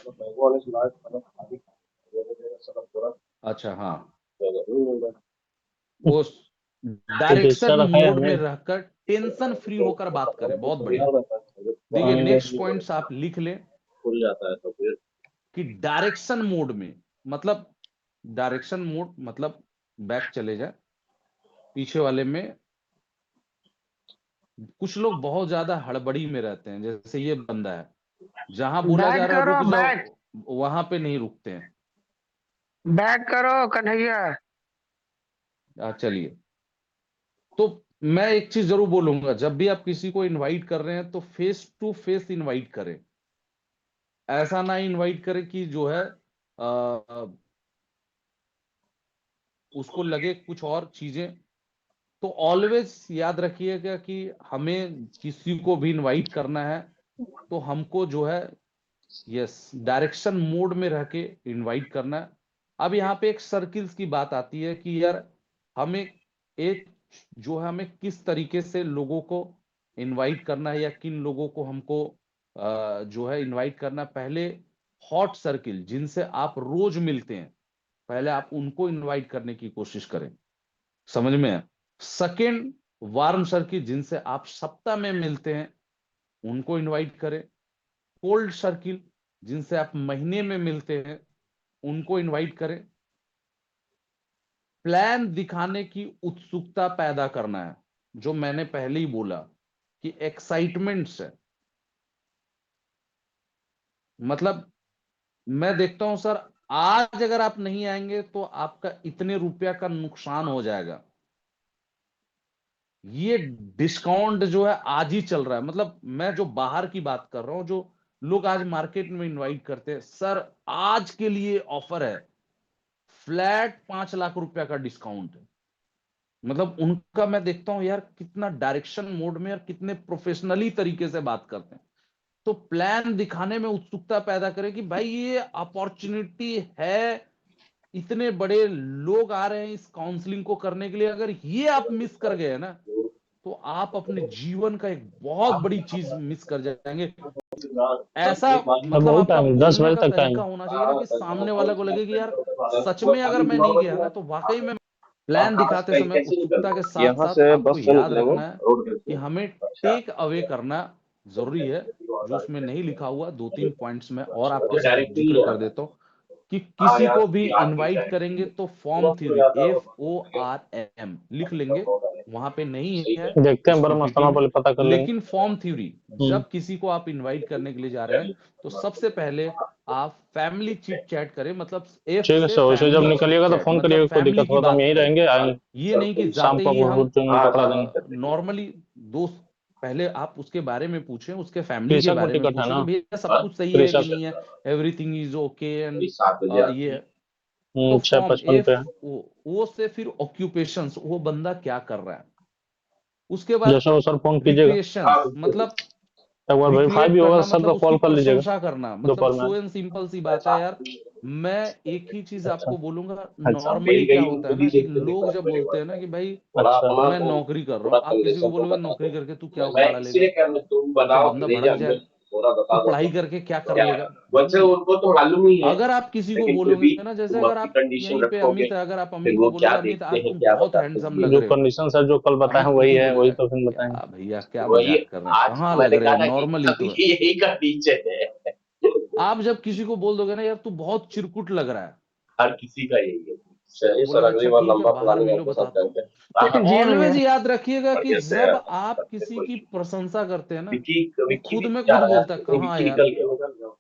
अच्छा हाँ, वो तो जैसा डायरेक्शन रखा है मोड में हमें। रहकर टेंशन फ्री होकर बात करें, बहुत बढ़िया। देखिए नेक्स्ट पॉइंट्स आप लिख लें कि डायरेक्शन मोड में, मतलब डायरेक्शन मोड मतलब बैक चले जाए, पीछे वाले में कुछ लोग बहुत ज्यादा हड़बड़ी में रहते हैं, जैसे ये बंदा है, जहां बोला जा बैक रहा है करो, रुक बैक जाओ, वहां पे नहीं रुकते हैं। बैक करो कन्हैया। चलिए, तो मैं एक चीज जरूर बोलूंगा, जब भी आप किसी को इनवाइट कर रहे हैं तो फेस टू फेस इनवाइट करें। ऐसा ना इनवाइट करें कि जो है उसको लगे कुछ और चीजें। तो ऑलवेज याद रखिएगा कि हमें किसी को भी इनवाइट करना है तो हमको जो है, यस, डायरेक्शन मोड में रह के इनवाइट करना है। अब यहाँ पे एक सर्किल्स की बात आती है कि यार हमें एक जो है, हमें किस तरीके से लोगों को इनवाइट करना है, या किन लोगों को हमको जो है इनवाइट करना है। पहले हॉट सर्किल जिनसे आप रोज मिलते हैं, पहले आप उनको इनवाइट करने की कोशिश करें, समझ में है। सेकेंड, वार्म सर्किल जिनसे आप सप्ताह में मिलते हैं, उनको इनवाइट करें। कोल्ड सर्किल जिनसे आप महीने में मिलते हैं, उनको इनवाइट करें। प्लान दिखाने की उत्सुकता पैदा करना है, जो मैंने पहले ही बोला कि एक्साइटमेंट्स है। मतलब मैं देखता हूं सर, आज अगर आप नहीं आएंगे तो आपका इतने रुपया का नुकसान हो जाएगा। ये डिस्काउंट जो है आज ही चल रहा है। मतलब मैं जो बाहर की बात कर रहा हूं, जो लोग आज मार्केट में इनवाइट करते हैं, सर आज के लिए ऑफर है, फ्लैट 5 लाख रुपया का डिस्काउंट है। मतलब उनका मैं देखता हूं यार कितना डायरेक्शन मोड में और कितने प्रोफेशनली तरीके से बात करते हैं। तो प्लान दिखाने में उत्सुकता पैदा करें कि भाई ये अपॉर्चुनिटी है, इतने बड़े लोग आ रहे हैं इस काउंसलिंग को करने के लिए, अगर ये आप मिस कर गए ना तो आप अपने जीवन का एक बहुत बड़ी चीज मिस कर जाएंगे। ऐसा अब मतलब बहुत आपका टाइम है, 10 बोलने बजे का तक टाइम तरीका है। होना चाहिए ना कि सामने वाला को लगे कि यार सच में अगर मैं नहीं गया ना तो वाकई में। प्लान दिखाते समय उत्सुकता के साथ यहाँ साथ से आपको बस से याद निकलेंगे रखना है रोड कि हमें टेक अवे करना जरूरी है। जो उसमें नहीं लिखा हुआ 2-3 पॉइंट्स में और आपके साथ जिक्र कर देता हूं कि किसी को भी इनवाइट करेंगे तो फॉर्म थ्योरी, FORM लिख लेंगे, वहां पे नहीं है देखते हैं, इस बड़ा पीपीटी मस्ताना में। पहले पता कर लेंगे। लेकिन फॉर्म थ्योरी, हम्म। जब किसी को आप इनवाइट करने के लिए जा रहे हैं तो सबसे पहले आप फैमिली चिट चैट करें, मतलब एफ ठीक है से सर, वैसे जब फैमिली चिट निकलिएगा तो चैट, फोन मतलब करिएगा, कोई फैमिली दिक्कत की होगा तो हम बात यहीं करें। रहेंगे, आएंगे। ये नहीं कि शाम जाते को ही हम रूट पकड़ा देंगे। नॉर्मली दोस्त, पहले आप उसके बारे में पूछें, उसके फैमिली के कृषक को बारे में टिकट है पूछें ना? कि भैया सब कुछ सही है कि कृषक। नहीं है, एवरीथिंग इज ओके एंड ये। तो 6:55 पे है। वो से फिर ऑक्यूपेशंस, वो बंदा क्या कर रहा है। उसके बाद जैसा हो सर फोन कीजिएगा। रिक्रिएशंस, मतलब एक बार वेरीफाई रिक्रिएट भी होगा करना, तो सर मतलब को उसकी कॉल कर लीजिएगा प्रशंसा करना, मतलब दोपहर में। सो एंड सिंपल सी बात है यार। मैं एक ही चीज अच्छा। आपको बोलूंगा, अच्छा। नॉर्मली क्या होता है ना कि लोग जब बोलते हैं ना कि भाई अच्छा। मैं नौकरी कर रहा हूँ, आप किसी को बोलोगे नौकरी करके तू क्या उखाड़ा लेगा, तो बंदा भड़क जाएगा। तू पढ़ाई करके क्या कर लेगा, भाई। अगर आप किसी को बोलोगे ना, जैसे अगर आप यहीं पे अमित है, अगर आप अमित को बोलोगे अमित आज तुम बहुत हैंडसम लग जो रहे हो, कंडीशन सर जो कल बताए हैं अमित वही कुछ है, वही बोलेगा तो फिर बताएंगे। क्या भैया, क्या मजाक कर रहे हैं, कहाँ लग रहे हैं नॉर्मली तो। आप जब किसी को बोल दोगे ना यार तू बहुत चिरकुट लग रहा है, तो बोलेगा अच्छा ठीक है बाहर मिलो बताता हूँ। तो जी ऑलवेज भैया। याद रखिएगा कि जब आप किसी की प्रशंसा करते हैं ना, वो खुद में खुद बोलता है कहाँ यार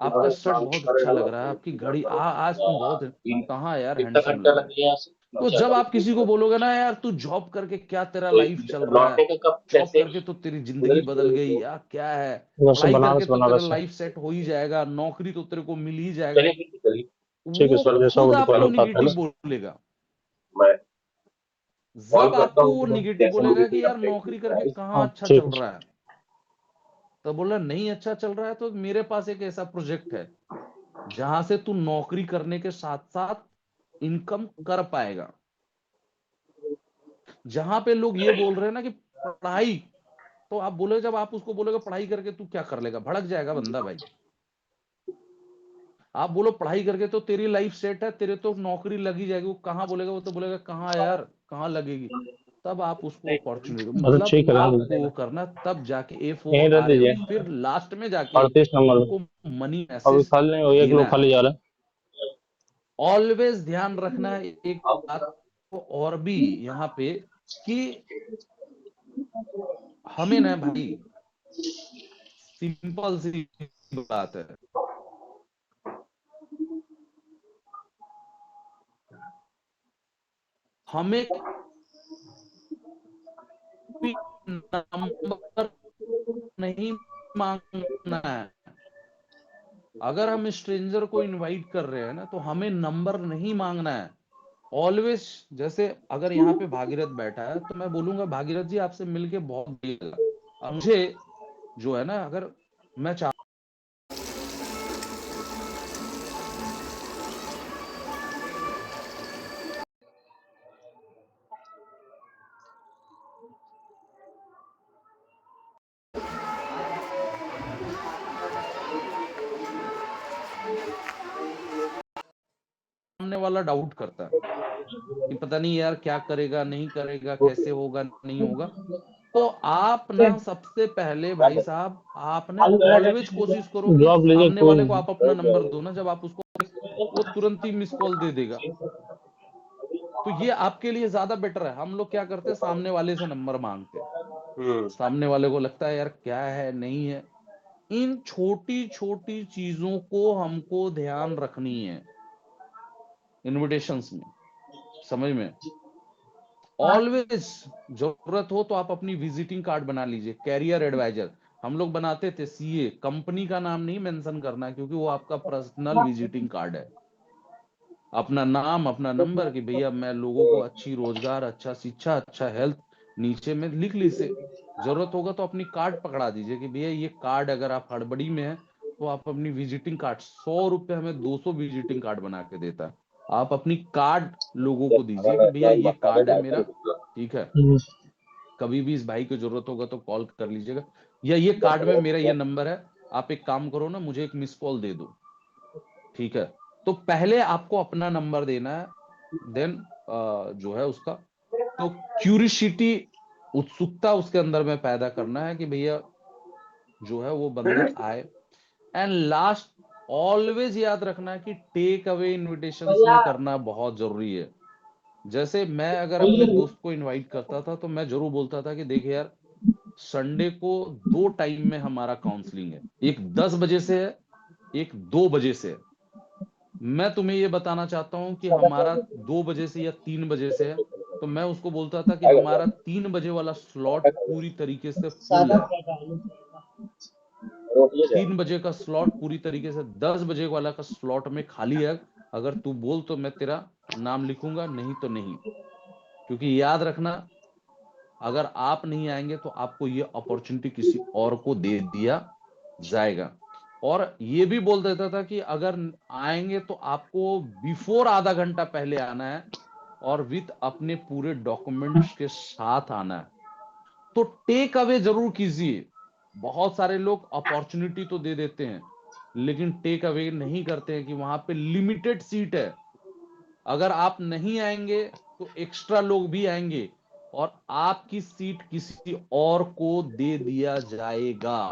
आपका शर्ट बहुत अच्छा लग रहा है, आपकी घड़ी आज तुम बहुत, कहाँ यार हैंडसम लग रहे हैं। तो जब आप किसी को बोलोगे ना यार तू जॉब करके क्या तेरा लाइफ चल रहा है, जॉब करके तो तेरी जिंदगी बदल गई या क्या है, वैसे पढ़ाई करके बनारस तो तेरा बनारस है। लाइफ सेट हो ही जाएगा, नौकरी तो तेरे को मिल ही जाएगा, ठीक है वो सर, जैसा खुद वो आपको डिक्लेयर होता है निगेटिव पहले। बोलेगा। जब आपको वो निगेटिव बोलेगा कि यार नौकरी करके कहाँ हाँ अच्छा ठीक चल रहा है, तो बोला नहीं अच्छा चल रहा है, तो मेरे पास एक ऐसा प्रोजेक्ट है जहां से तू नौकरी करने के साथ साथ इनकम कर पाएगा। जहां पे लोग ये बोल रहे हैं ना कि पढ़ाई, तो आप बोले, जब आप उसको बोलेगा पढ़ाई करके तू क्या कर लेगा, भड़क जाएगा बंदा भाई। आप बोलो पढ़ाई करके तो तेरी लाइफ सेट है, तेरे तो नौकरी लगी जाएगी, वो कहाँ बोलेगा, वो तो बोलेगा कहाँ यार, कहाँ लगेगी। तब आप उसको अपॉर्चुनिटी, मतलब मतलब ठीक है, रहने आपको दीजिए। वो करना, तब जाके यहीं रह F-O-R-M, दीजिए फिर लास्ट में जाके 38 नंबर उनको मनी अभी मैसेज खाली नहीं हो, एक देना लोग है। खाली जा रहा है। ऑलवेज ध्यान रखना है एक बात को और भी यहाँ पे, कि हमें ना भाई, सिंपल सी बात है, हमें भी नंबर नहीं मांगना है। अगर हम स्ट्रेंजर को इनवाइट कर रहे हैं ना, तो हमें नंबर नहीं मांगना है। ऑलवेज, जैसे अगर यहाँ पे भागीरथ बैठा है तो मैं बोलूंगा भागीरथ जी आपसे मिलके बहुत बढ़िया लगा। और मुझे जो है ना, अगर मैं सामने वाला डाउट करता है कि पता नहीं यार क्या करेगा, नहीं करेगा, कैसे होगा, नहीं होगा, तो आप ना सबसे पहले भाई साहब, आप ना ऑलवेज कोशिश करो कि जॉब लीजिए सामने कोई वाले को नहीं। आप अपना नंबर दो ना, जब आप उसको, वो तुरंत ही मिस कॉल दे देगा। तो ये आपके लिए ज्यादा बेटर है। हम लोग क्या करते हैं, सामने वाले से नंबर मांगते हैं, सामने वाले को लगता है यार क्या है, नहीं है। इन छोटी छोटी चीजों को हमको ध्यान रखनी है इनविटेशंस में, समझ में। ऑलवेज जरूरत हो तो आप अपनी विजिटिंग कार्ड बना लीजिए, कैरियर एडवाइजर हम लोग बनाते थे, CA, कंपनी का नाम नहीं मेंशन करना है, क्योंकि वो आपका पर्सनल विजिटिंग कार्ड है। अपना नाम, अपना नंबर, कि भैया मैं लोगों को अच्छी रोजगार, अच्छा शिक्षा, अच्छा हेल्थ, नीचे में लिख लीजिए। जरूरत होगा तो अपनी कार्ड पकड़ा दीजिए कि भैया ये कार्ड, अगर आप हड़बड़ी में है तो आप अपनी विजिटिंग कार्ड, 100 रुपए हमें 200 विजिटिंग कार्ड बना के देता है, आप अपनी कार्ड लोगों को दीजिए कि भैया ये कार्ड है मेरा, ठीक है, कभी भी इस भाई को जरूरत होगा तो कॉल कर लीजिएगा, या ये कार्ड में मेरा ये नंबर है, आप एक काम करो ना, मुझे एक मिस कॉल दे दो, ठीक है। तो पहले आपको अपना नंबर देना है, देन जो है उसका, तो क्यूरियोसिटी, उत्सुकता उसके अंदर में पैदा करना है कि भैया जो है वो बंदा आए। एंड लास्ट, ऑलवेज याद रखना है कि टेक अवे इनविटेशंस में करना बहुत जरूरी है। जैसे मैं अगर अपने दोस्त को इनवाइट करता था तो मैं जरूर बोलता था कि देख यार, संडे को 2 टाइम में हमारा काउंसलिंग है, एक 10 बजे से है, एक 2 बजे से है। मैं तुम्हें ये बताना चाहता हूं कि हमारा 2 बजे से या 3 बजे से है, तो मैं उसको बोलता था कि हमारा 3 बजे वाला स्लॉट पूरी तरीके से फुल है, 3 बजे का स्लॉट पूरी तरीके से, 10 बजे वाला का स्लॉट में खाली है, अगर तू बोल तो मैं तेरा नाम लिखूंगा, नहीं तो नहीं। क्योंकि याद रखना, अगर आप नहीं आएंगे तो आपको ये अपॉर्चुनिटी किसी और को दे दिया जाएगा। और ये भी बोल देता था कि अगर आएंगे तो आपको बिफोर आधा घंटा पहले आना है, और विथ अपने पूरे डॉक्यूमेंट्स के साथ आना है। तो टेक अवे जरूर कीजिए। बहुत सारे लोग अपॉर्चुनिटी तो दे देते हैं, लेकिन टेक अवे नहीं करते हैं कि वहां पे लिमिटेड सीट है, अगर आप नहीं आएंगे तो एक्स्ट्रा लोग भी आएंगे और आपकी सीट किसी और को दे दिया जाएगा।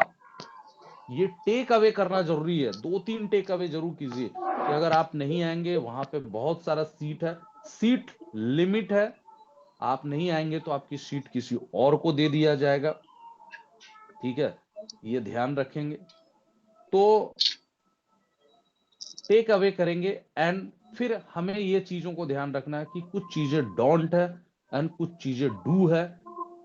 ये टेक अवे करना जरूरी है, 2-3 टेक अवे जरूर कीजिए कि अगर आप नहीं आएंगे, वहां पे बहुत सारा सीट है, सीट लिमिट है, आप नहीं आएंगे तो आपकी सीट किसी और को दे दिया जाएगा, ठीक है, ये ध्यान रखेंगे। तो टेक अवे करेंगे। एंड फिर हमें ये चीजों को ध्यान रखना है कि कुछ चीजें डोंट है एंड कुछ चीजें डू है,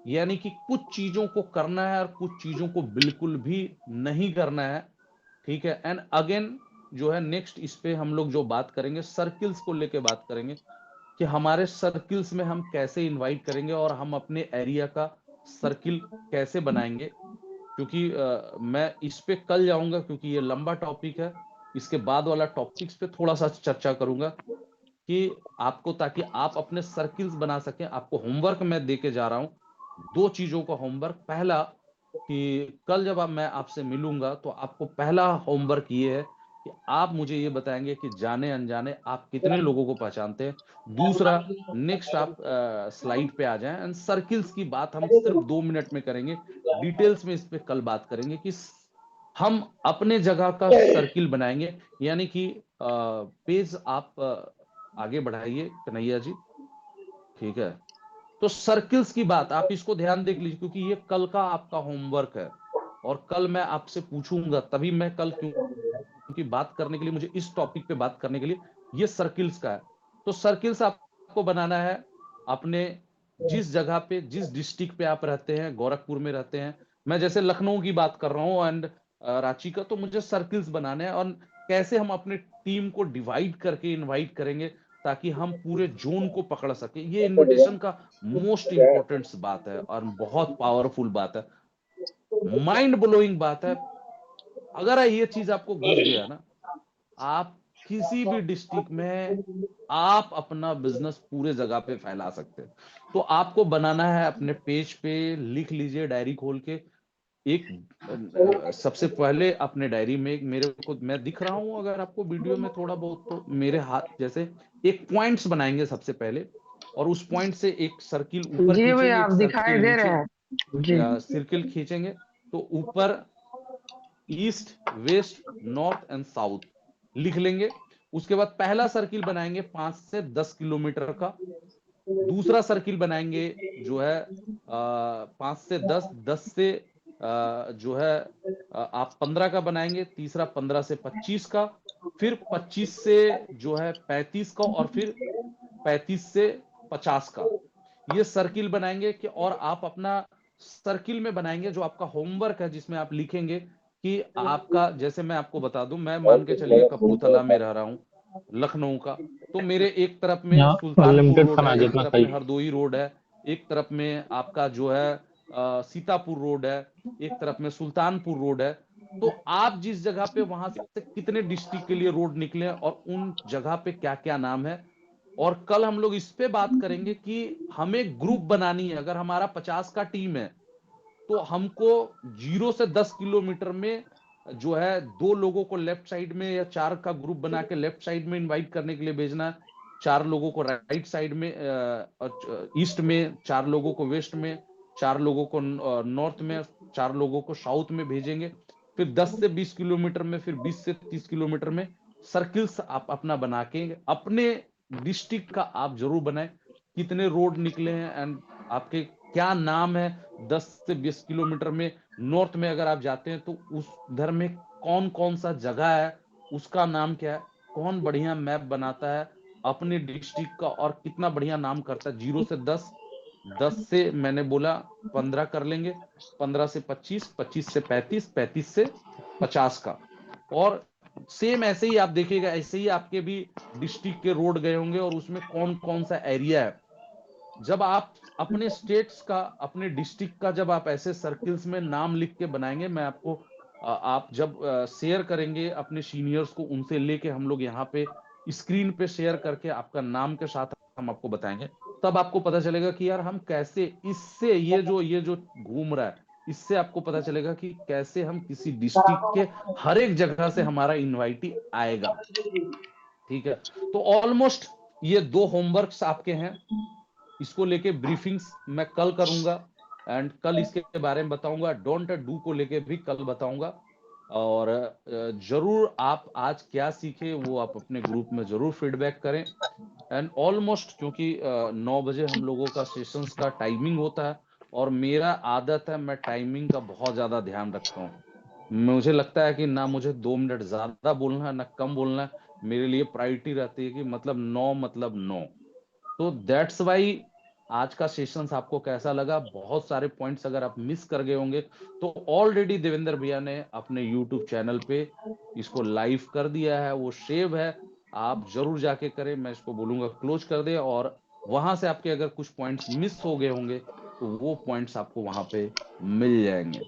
यानी कि कुछ चीजों को करना है और कुछ चीजों को बिल्कुल भी नहीं करना है, ठीक है। एंड अगेन जो है नेक्स्ट, इस पे हम लोग जो बात करेंगे, सर्किल्स को लेके बात करेंगे। कि हमारे सर्किल्स में हम कैसे इनवाइट करेंगे और हम अपने एरिया का सर्किल कैसे बनाएंगे, क्योंकि मैं इस पे कल जाऊंगा क्योंकि ये लंबा टॉपिक है। इसके बाद वाला टॉपिक्स पे थोड़ा सा चर्चा करूंगा कि आपको, ताकि आप अपने सर्किल्स बना सकें। आपको होमवर्क मैं देके जा रहा हूं, 2 चीजों का होमवर्क। पहला कि कल जब मैं आपसे मिलूंगा तो आपको पहला होमवर्क ये है कि आप मुझे ये बताएंगे कि जाने अनजाने आप कितने लोगों को पहचानते हैं। दूसरा, नेक्स्ट आप स्लाइड पे आ जाएं एंड सर्किल्स की बात हम सिर्फ 2 मिनट में करेंगे। डिटेल्स में इस पे कल बात करेंगे कि हम अपने जगह का सर्किल बनाएंगे। यानी कि पेज आप आगे बढ़ाइए कन्हैया जी, ठीक है। तो सर्किल्स की बात आप इसको ध्यान देख लीजिए, क्योंकि ये कल का आपका होमवर्क है और कल मैं आपसे पूछूंगा, तभी मैं कल, क्योंकि बात करने के लिए मुझे इस टॉपिक पे बात करने के लिए ये सर्किल्स का है। तो सर्किल्स आपको बनाना है अपने जिस जगह पे, जिस डिस्ट्रिक्ट पे आप रहते हैं, गोरखपुर में रहते हैं, मैं जैसे लखनऊ की बात कर रहा हूँ एंड रांची का, तो मुझे सर्किल्स बनाने हैं और कैसे हम अपने टीम को डिवाइड करके इनवाइट करेंगे ताकि हम पूरे जोन को पकड़ सके। ये इनविटेशन का मोस्ट इंपॉर्टेंट बात है और बहुत पावरफुल बात है, माइंड ब्लोइंग बात है। अगर ये चीज आपको घुस गया ना, आप किसी भी डिस्ट्रिक्ट में आप अपना बिजनेस पूरे जगह पे फैला सकते हैं। तो आपको बनाना है अपने पेज पे, लिख लीजिए डायरी खोल के। एक सबसे पहले अपने डायरी में मेरे को, मैं दिख रहा हूं अगर आपको वीडियो में थोड़ा बहुत, तो मेरे हाथ जैसे एक पॉइंट्स बनाएंगे सबसे पहले, और उस पॉइंट से एक सर्किल ऊपर जी भैया खींचेंगे, एक आप दिखाई सर्किल दे रहे नीचे, हैं जी। सर्किल खींचेंगे तो ऊपर east, west, north and south लिख लेंगे। उसके बाद पहला सर्किल बनाएंगे 5 से 10 किलोमीटर का। दूसरा सर्किल बनाएंगे जो है 5 से 10, 10 से जो है आप 15 का बनाएंगे। तीसरा 15 से 25 का, फिर 25 से जो है 35 का, और फिर 35 से 50 का। ये सर्किल बनाएंगे कि, और आप अपना सर्किल में बनाएंगे जो आपका होमवर्क है, जिसमें आप लिखेंगे कि आपका, जैसे मैं आपको बता दूं, मैं मान के चलिए कपूरथला में रह रहा हूं, लखनऊ का, तो मेरे एक तरफ में यहाँ सुल्तानपुर अनलिमिटेड रोड खाना है, है एक जितना तरफ में खाइए। हरदोई रोड है, एक तरफ में आपका जो है सीतापुर रोड है, एक तरफ में सुल्तानपुर रोड है। तो आप जिस जगह पे, वहां से कितने डिस्ट्रिक्ट के लिए रोड निकले और उन जगह पे क्या क्या नाम है। और कल हम लोग इस पे बात करेंगे कि हमें ग्रुप बनानी है। अगर हमारा 50 का टीम है तो हमको 0 से 10 किलोमीटर में जो है 2 लोगों को लेफ्ट साइड में, या 4 का ग्रुप बना के लेफ्ट साइड में इनवाइट करने के लिए भेजना है, 4 लोगों को राइट साइड में ईस्ट में, 4 लोगों को वेस्ट में, 4 लोगों को नॉर्थ में, 4 लोगों को साउथ में भेजेंगे। फिर 10 से 20 किलोमीटर में, फिर 20 से 30 किलोमीटर में सर्किल्स आप अपना बना के अपने डिस्ट्रिक्ट का आप जरूर बनाए, कितने रोड निकले हैं एंड आपके क्या नाम है। 10 से 20 किलोमीटर में नॉर्थ में अगर आप जाते हैं तो उस उधर में कौन कौन सा जगह है, उसका नाम क्या है, कौन बढ़िया मैप बनाता है अपने डिस्ट्रिक्ट का और कितना बढ़िया नाम करता है। 0 से 10, 10 से मैंने बोला 15 कर लेंगे, 15 से 25, 25 से 35, 35 से 50 का। और सेम ऐसे ही आप देखिएगा, ऐसे ही आपके भी डिस्ट्रिक्ट के रोड गए होंगे और उसमें कौन कौन सा एरिया है। जब आप अपने स्टेट्स का, अपने डिस्ट्रिक्ट का जब आप ऐसे सर्किल्स में नाम लिख के बनाएंगे, मैं आपको आप जब शेयर करेंगे अपने सीनियर्स को, उनसे लेके हम लोग यहाँ पे स्क्रीन पे शेयर करके आपका नाम के साथ हम आपको बताएंगे, तब आपको पता चलेगा कि यार हम कैसे इससे, ये जो घूम रहा है, इससे आपको पता चलेगा कि कैसे हम किसी डिस्ट्रिक्ट के हर एक जगह से हमारा इनवाइटी आएगा। ठीक है, तो ऑलमोस्ट ये 2 होमवर्क्स आपके हैं। इसको लेके ब्रीफिंग्स मैं कल करूंगा एंड कल इसके बारे में बताऊंगा। डोंट डू को लेके भी कल बताऊंगा। और जरूर आप आज क्या सीखे वो आप अपने ग्रुप में जरूर फीडबैक करें। एंड ऑलमोस्ट, क्योंकि 9 बजे हम लोगों का सेशंस का टाइमिंग होता है और मेरा आदत है, मैं टाइमिंग का बहुत ज्यादा ध्यान रखता हूँ। मुझे लगता है कि ना मुझे 2 मिनट ज्यादा बोलना है ना कम बोलना है, मेरे लिए प्रायोरिटी रहती है कि मतलब 9 मतलब 9। तो दैट्स वाई आज का सेशंस आपको कैसा लगा, बहुत सारे पॉइंट्स अगर आप मिस कर गए होंगे तो ऑलरेडी देवेंद्र भैया ने अपने यूट्यूब चैनल पे इसको लाइव कर दिया है, वो सेव है। आप जरूर जाके करें। मैं इसको बोलूंगा क्लोज कर दे, और वहां से आपके अगर कुछ पॉइंट्स मिस हो गए होंगे तो वो पॉइंट्स आपको वहां पे मिल जाएंगे।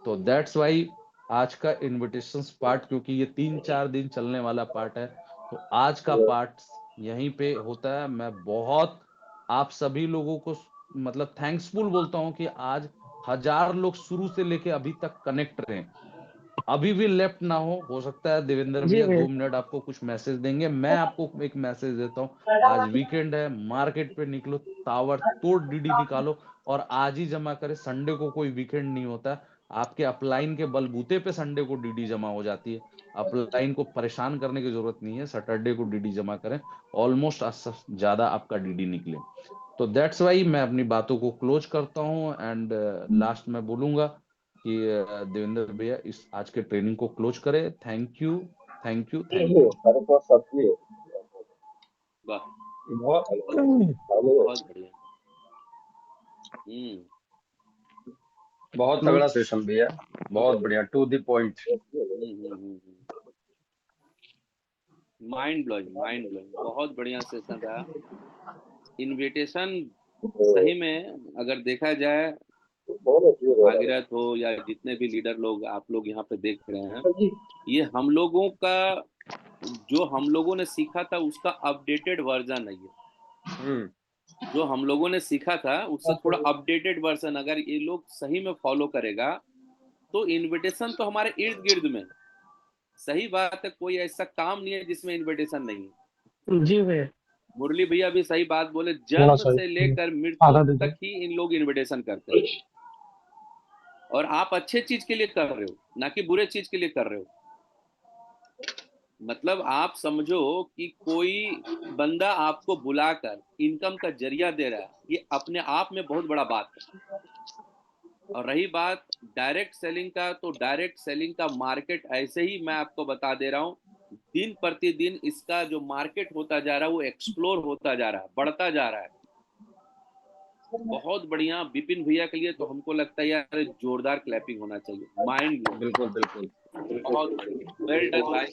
तो दैट्स वाई आज का इनविटेशंस पार्ट, क्योंकि ये 3-4 दिन चलने वाला पार्ट है, तो आज का पार्ट यहीं पे होता है। मैं बहुत आप सभी लोगों को मतलब थैंक्सफुल बोलता हूं कि आज 1000 लोग शुरू से लेके अभी तक कनेक्ट रहे। अभी भी लेफ्ट ना हो सकता है देवेंद्र जी भैया भैया। 2 मिनट आपको कुछ मैसेज देंगे। मैं आपको एक मैसेज देता हूँ, आज वीकेंड है, मार्केट पे निकलो, तावर तोड़ डीडी निकालो और आज ही जमा करें। संडे को कोई वीकेंड नहीं होता। आपके अपलाइन के बलबूते पे संडे को डीडी जमा हो जाती है। अपलाइन को परेशान करने की जरूरत नहीं है, सैटरडे को डीडी जमा करें, ऑलमोस्ट ज्यादा आपका डीडी निकले। तो दैट्स वाई मैं अपनी बातों को क्लोज करता हूँ। एंड लास्ट में बोलूंगा कि देवेंद्र भैया इस आज के ट्रेनिंग को क्लोज करें। Thank you, thank you, thank you. वाह, बहुत बहुत बढ़िया। बहुत तगड़ा सेशन भैया, बहुत बढ़िया, to the point. Mind blowing, बहुत बढ़िया सेशन रहा। इनविटेशन सही में अगर देखा जाए, भागीरथ हो या जितने भी लीडर लोग आप लोग यहाँ पे देख रहे हैं, ये हम लोगों का जो हम लोगों ने सीखा था उसका अपडेटेड वर्जन है ये। जो हम लोगों ने सीखा था उससे थोड़ा अपडेटेड वर्जन अगर ये लोग सही में फॉलो करेगा तो इनविटेशन तो हमारे इर्द गिर्द में। सही बात है, कोई ऐसा काम नहीं है जिसमें इनविटेशन नहीं है। जी भैया। मुरली भैया भी सही बात बोले, जन्म से लेकर मृत्यु तक ही इन लोग इनविटेशन करते हैं। और आप अच्छे चीज के लिए कर रहे हो, ना कि बुरे चीज के लिए कर रहे हो। मतलब आप समझो कि कोई बंदा आपको बुलाकर इनकम का जरिया दे रहा है, ये अपने आप में बहुत बड़ा बात है। और रही बात डायरेक्ट सेलिंग का, तो डायरेक्ट सेलिंग का मार्केट ऐसे ही मैं आपको बता दे रहा हूँ, दिन प्रतिदिन इसका जो मार्केट होता जा रहा है वो एक्सप्लोर होता जा रहा है, बढ़ता जा रहा है। बहुत बढ़िया। विपिन भैया के लिए तो हमको लगता है यार जोरदार क्लैपिंग होना चाहिए। माइंड बिल्कुल बिल्कुल। बहुत बढ़िया, वेल डन भाई।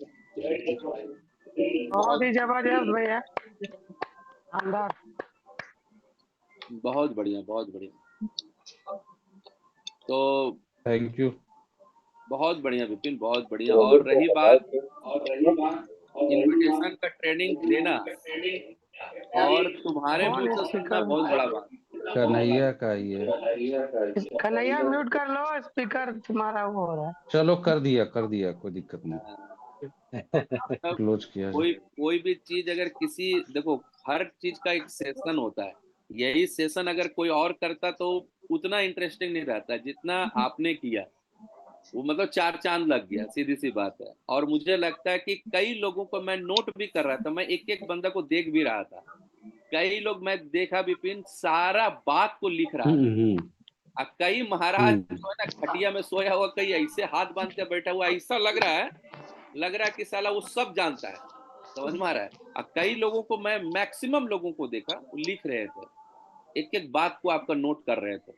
बहुत ही जबरदस्त भैया, शानदार। बहुत बढ़िया, बहुत बढ़िया। तो थैंक यू, बहुत बढ़िया विपिन, बहुत बढ़िया। और रही बात इनविटेशन का ट्रेनिंग देना और तुम्हारे मुंह से सुनना, बहुत बड़ा बात। कन्हैया का ये कन्हैया म्यूट कर लो, स्पीकर तुम्हारा वो हो रहा है। चलो कर दिया, कोई दिक्कत नहीं, क्लोज किया जाए। कोई भी चीज अगर किसी, देखो हर चीज का एक सेशन होता है। यही सेशन अगर कोई और करता तो उतना इंटरेस्टिंग नहीं रहता जितना आपने किया। वो मतलब 4 चांद लग गया, सीधी सी बात है। और मुझे लगता है कि कई लोगों को मैं नोट भी कर रहा था, मैं एक एक बंदा को देख भी रहा था। कई लोग मैं देखा विपिन सारा बात को लिख रहा था। कई महाराज जो है ना खटिया में सोया हुआ, कई ऐसे हाथ बांध के बैठा हुआ, ऐसा लग रहा है कि साला वो सब जानता है, समझ में आ रहा है। और कई लोगों को मैं मैक्सिमम लोगों को देखा वो लिख रहे थे, एक एक बात को आपका नोट कर रहे थे।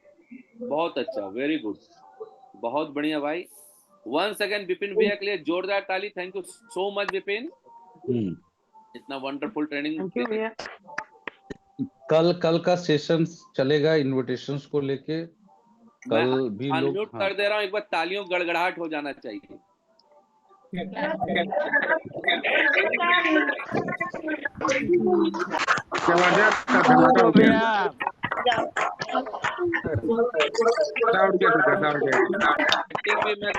बहुत अच्छा, वेरी गुड, बहुत बढ़िया भाई। वंस अगेन विपिन भैया के लिए जोरदार ताली। Thank you so much Vipin, इतना वंडरफुल ट्रेनिंग। थैंक यू भैया। कल का सेशन चलेगा इनविटेशंस को लेके, मैं कल भी लोग अनम्यूट कर दे रहा हूँ, एक बार तालियों गड़गड़ाहट हो जाना चाहिए। जबरदस्त था, धमाका हो गया। दौड़ गया। एक्टिंग भी मैं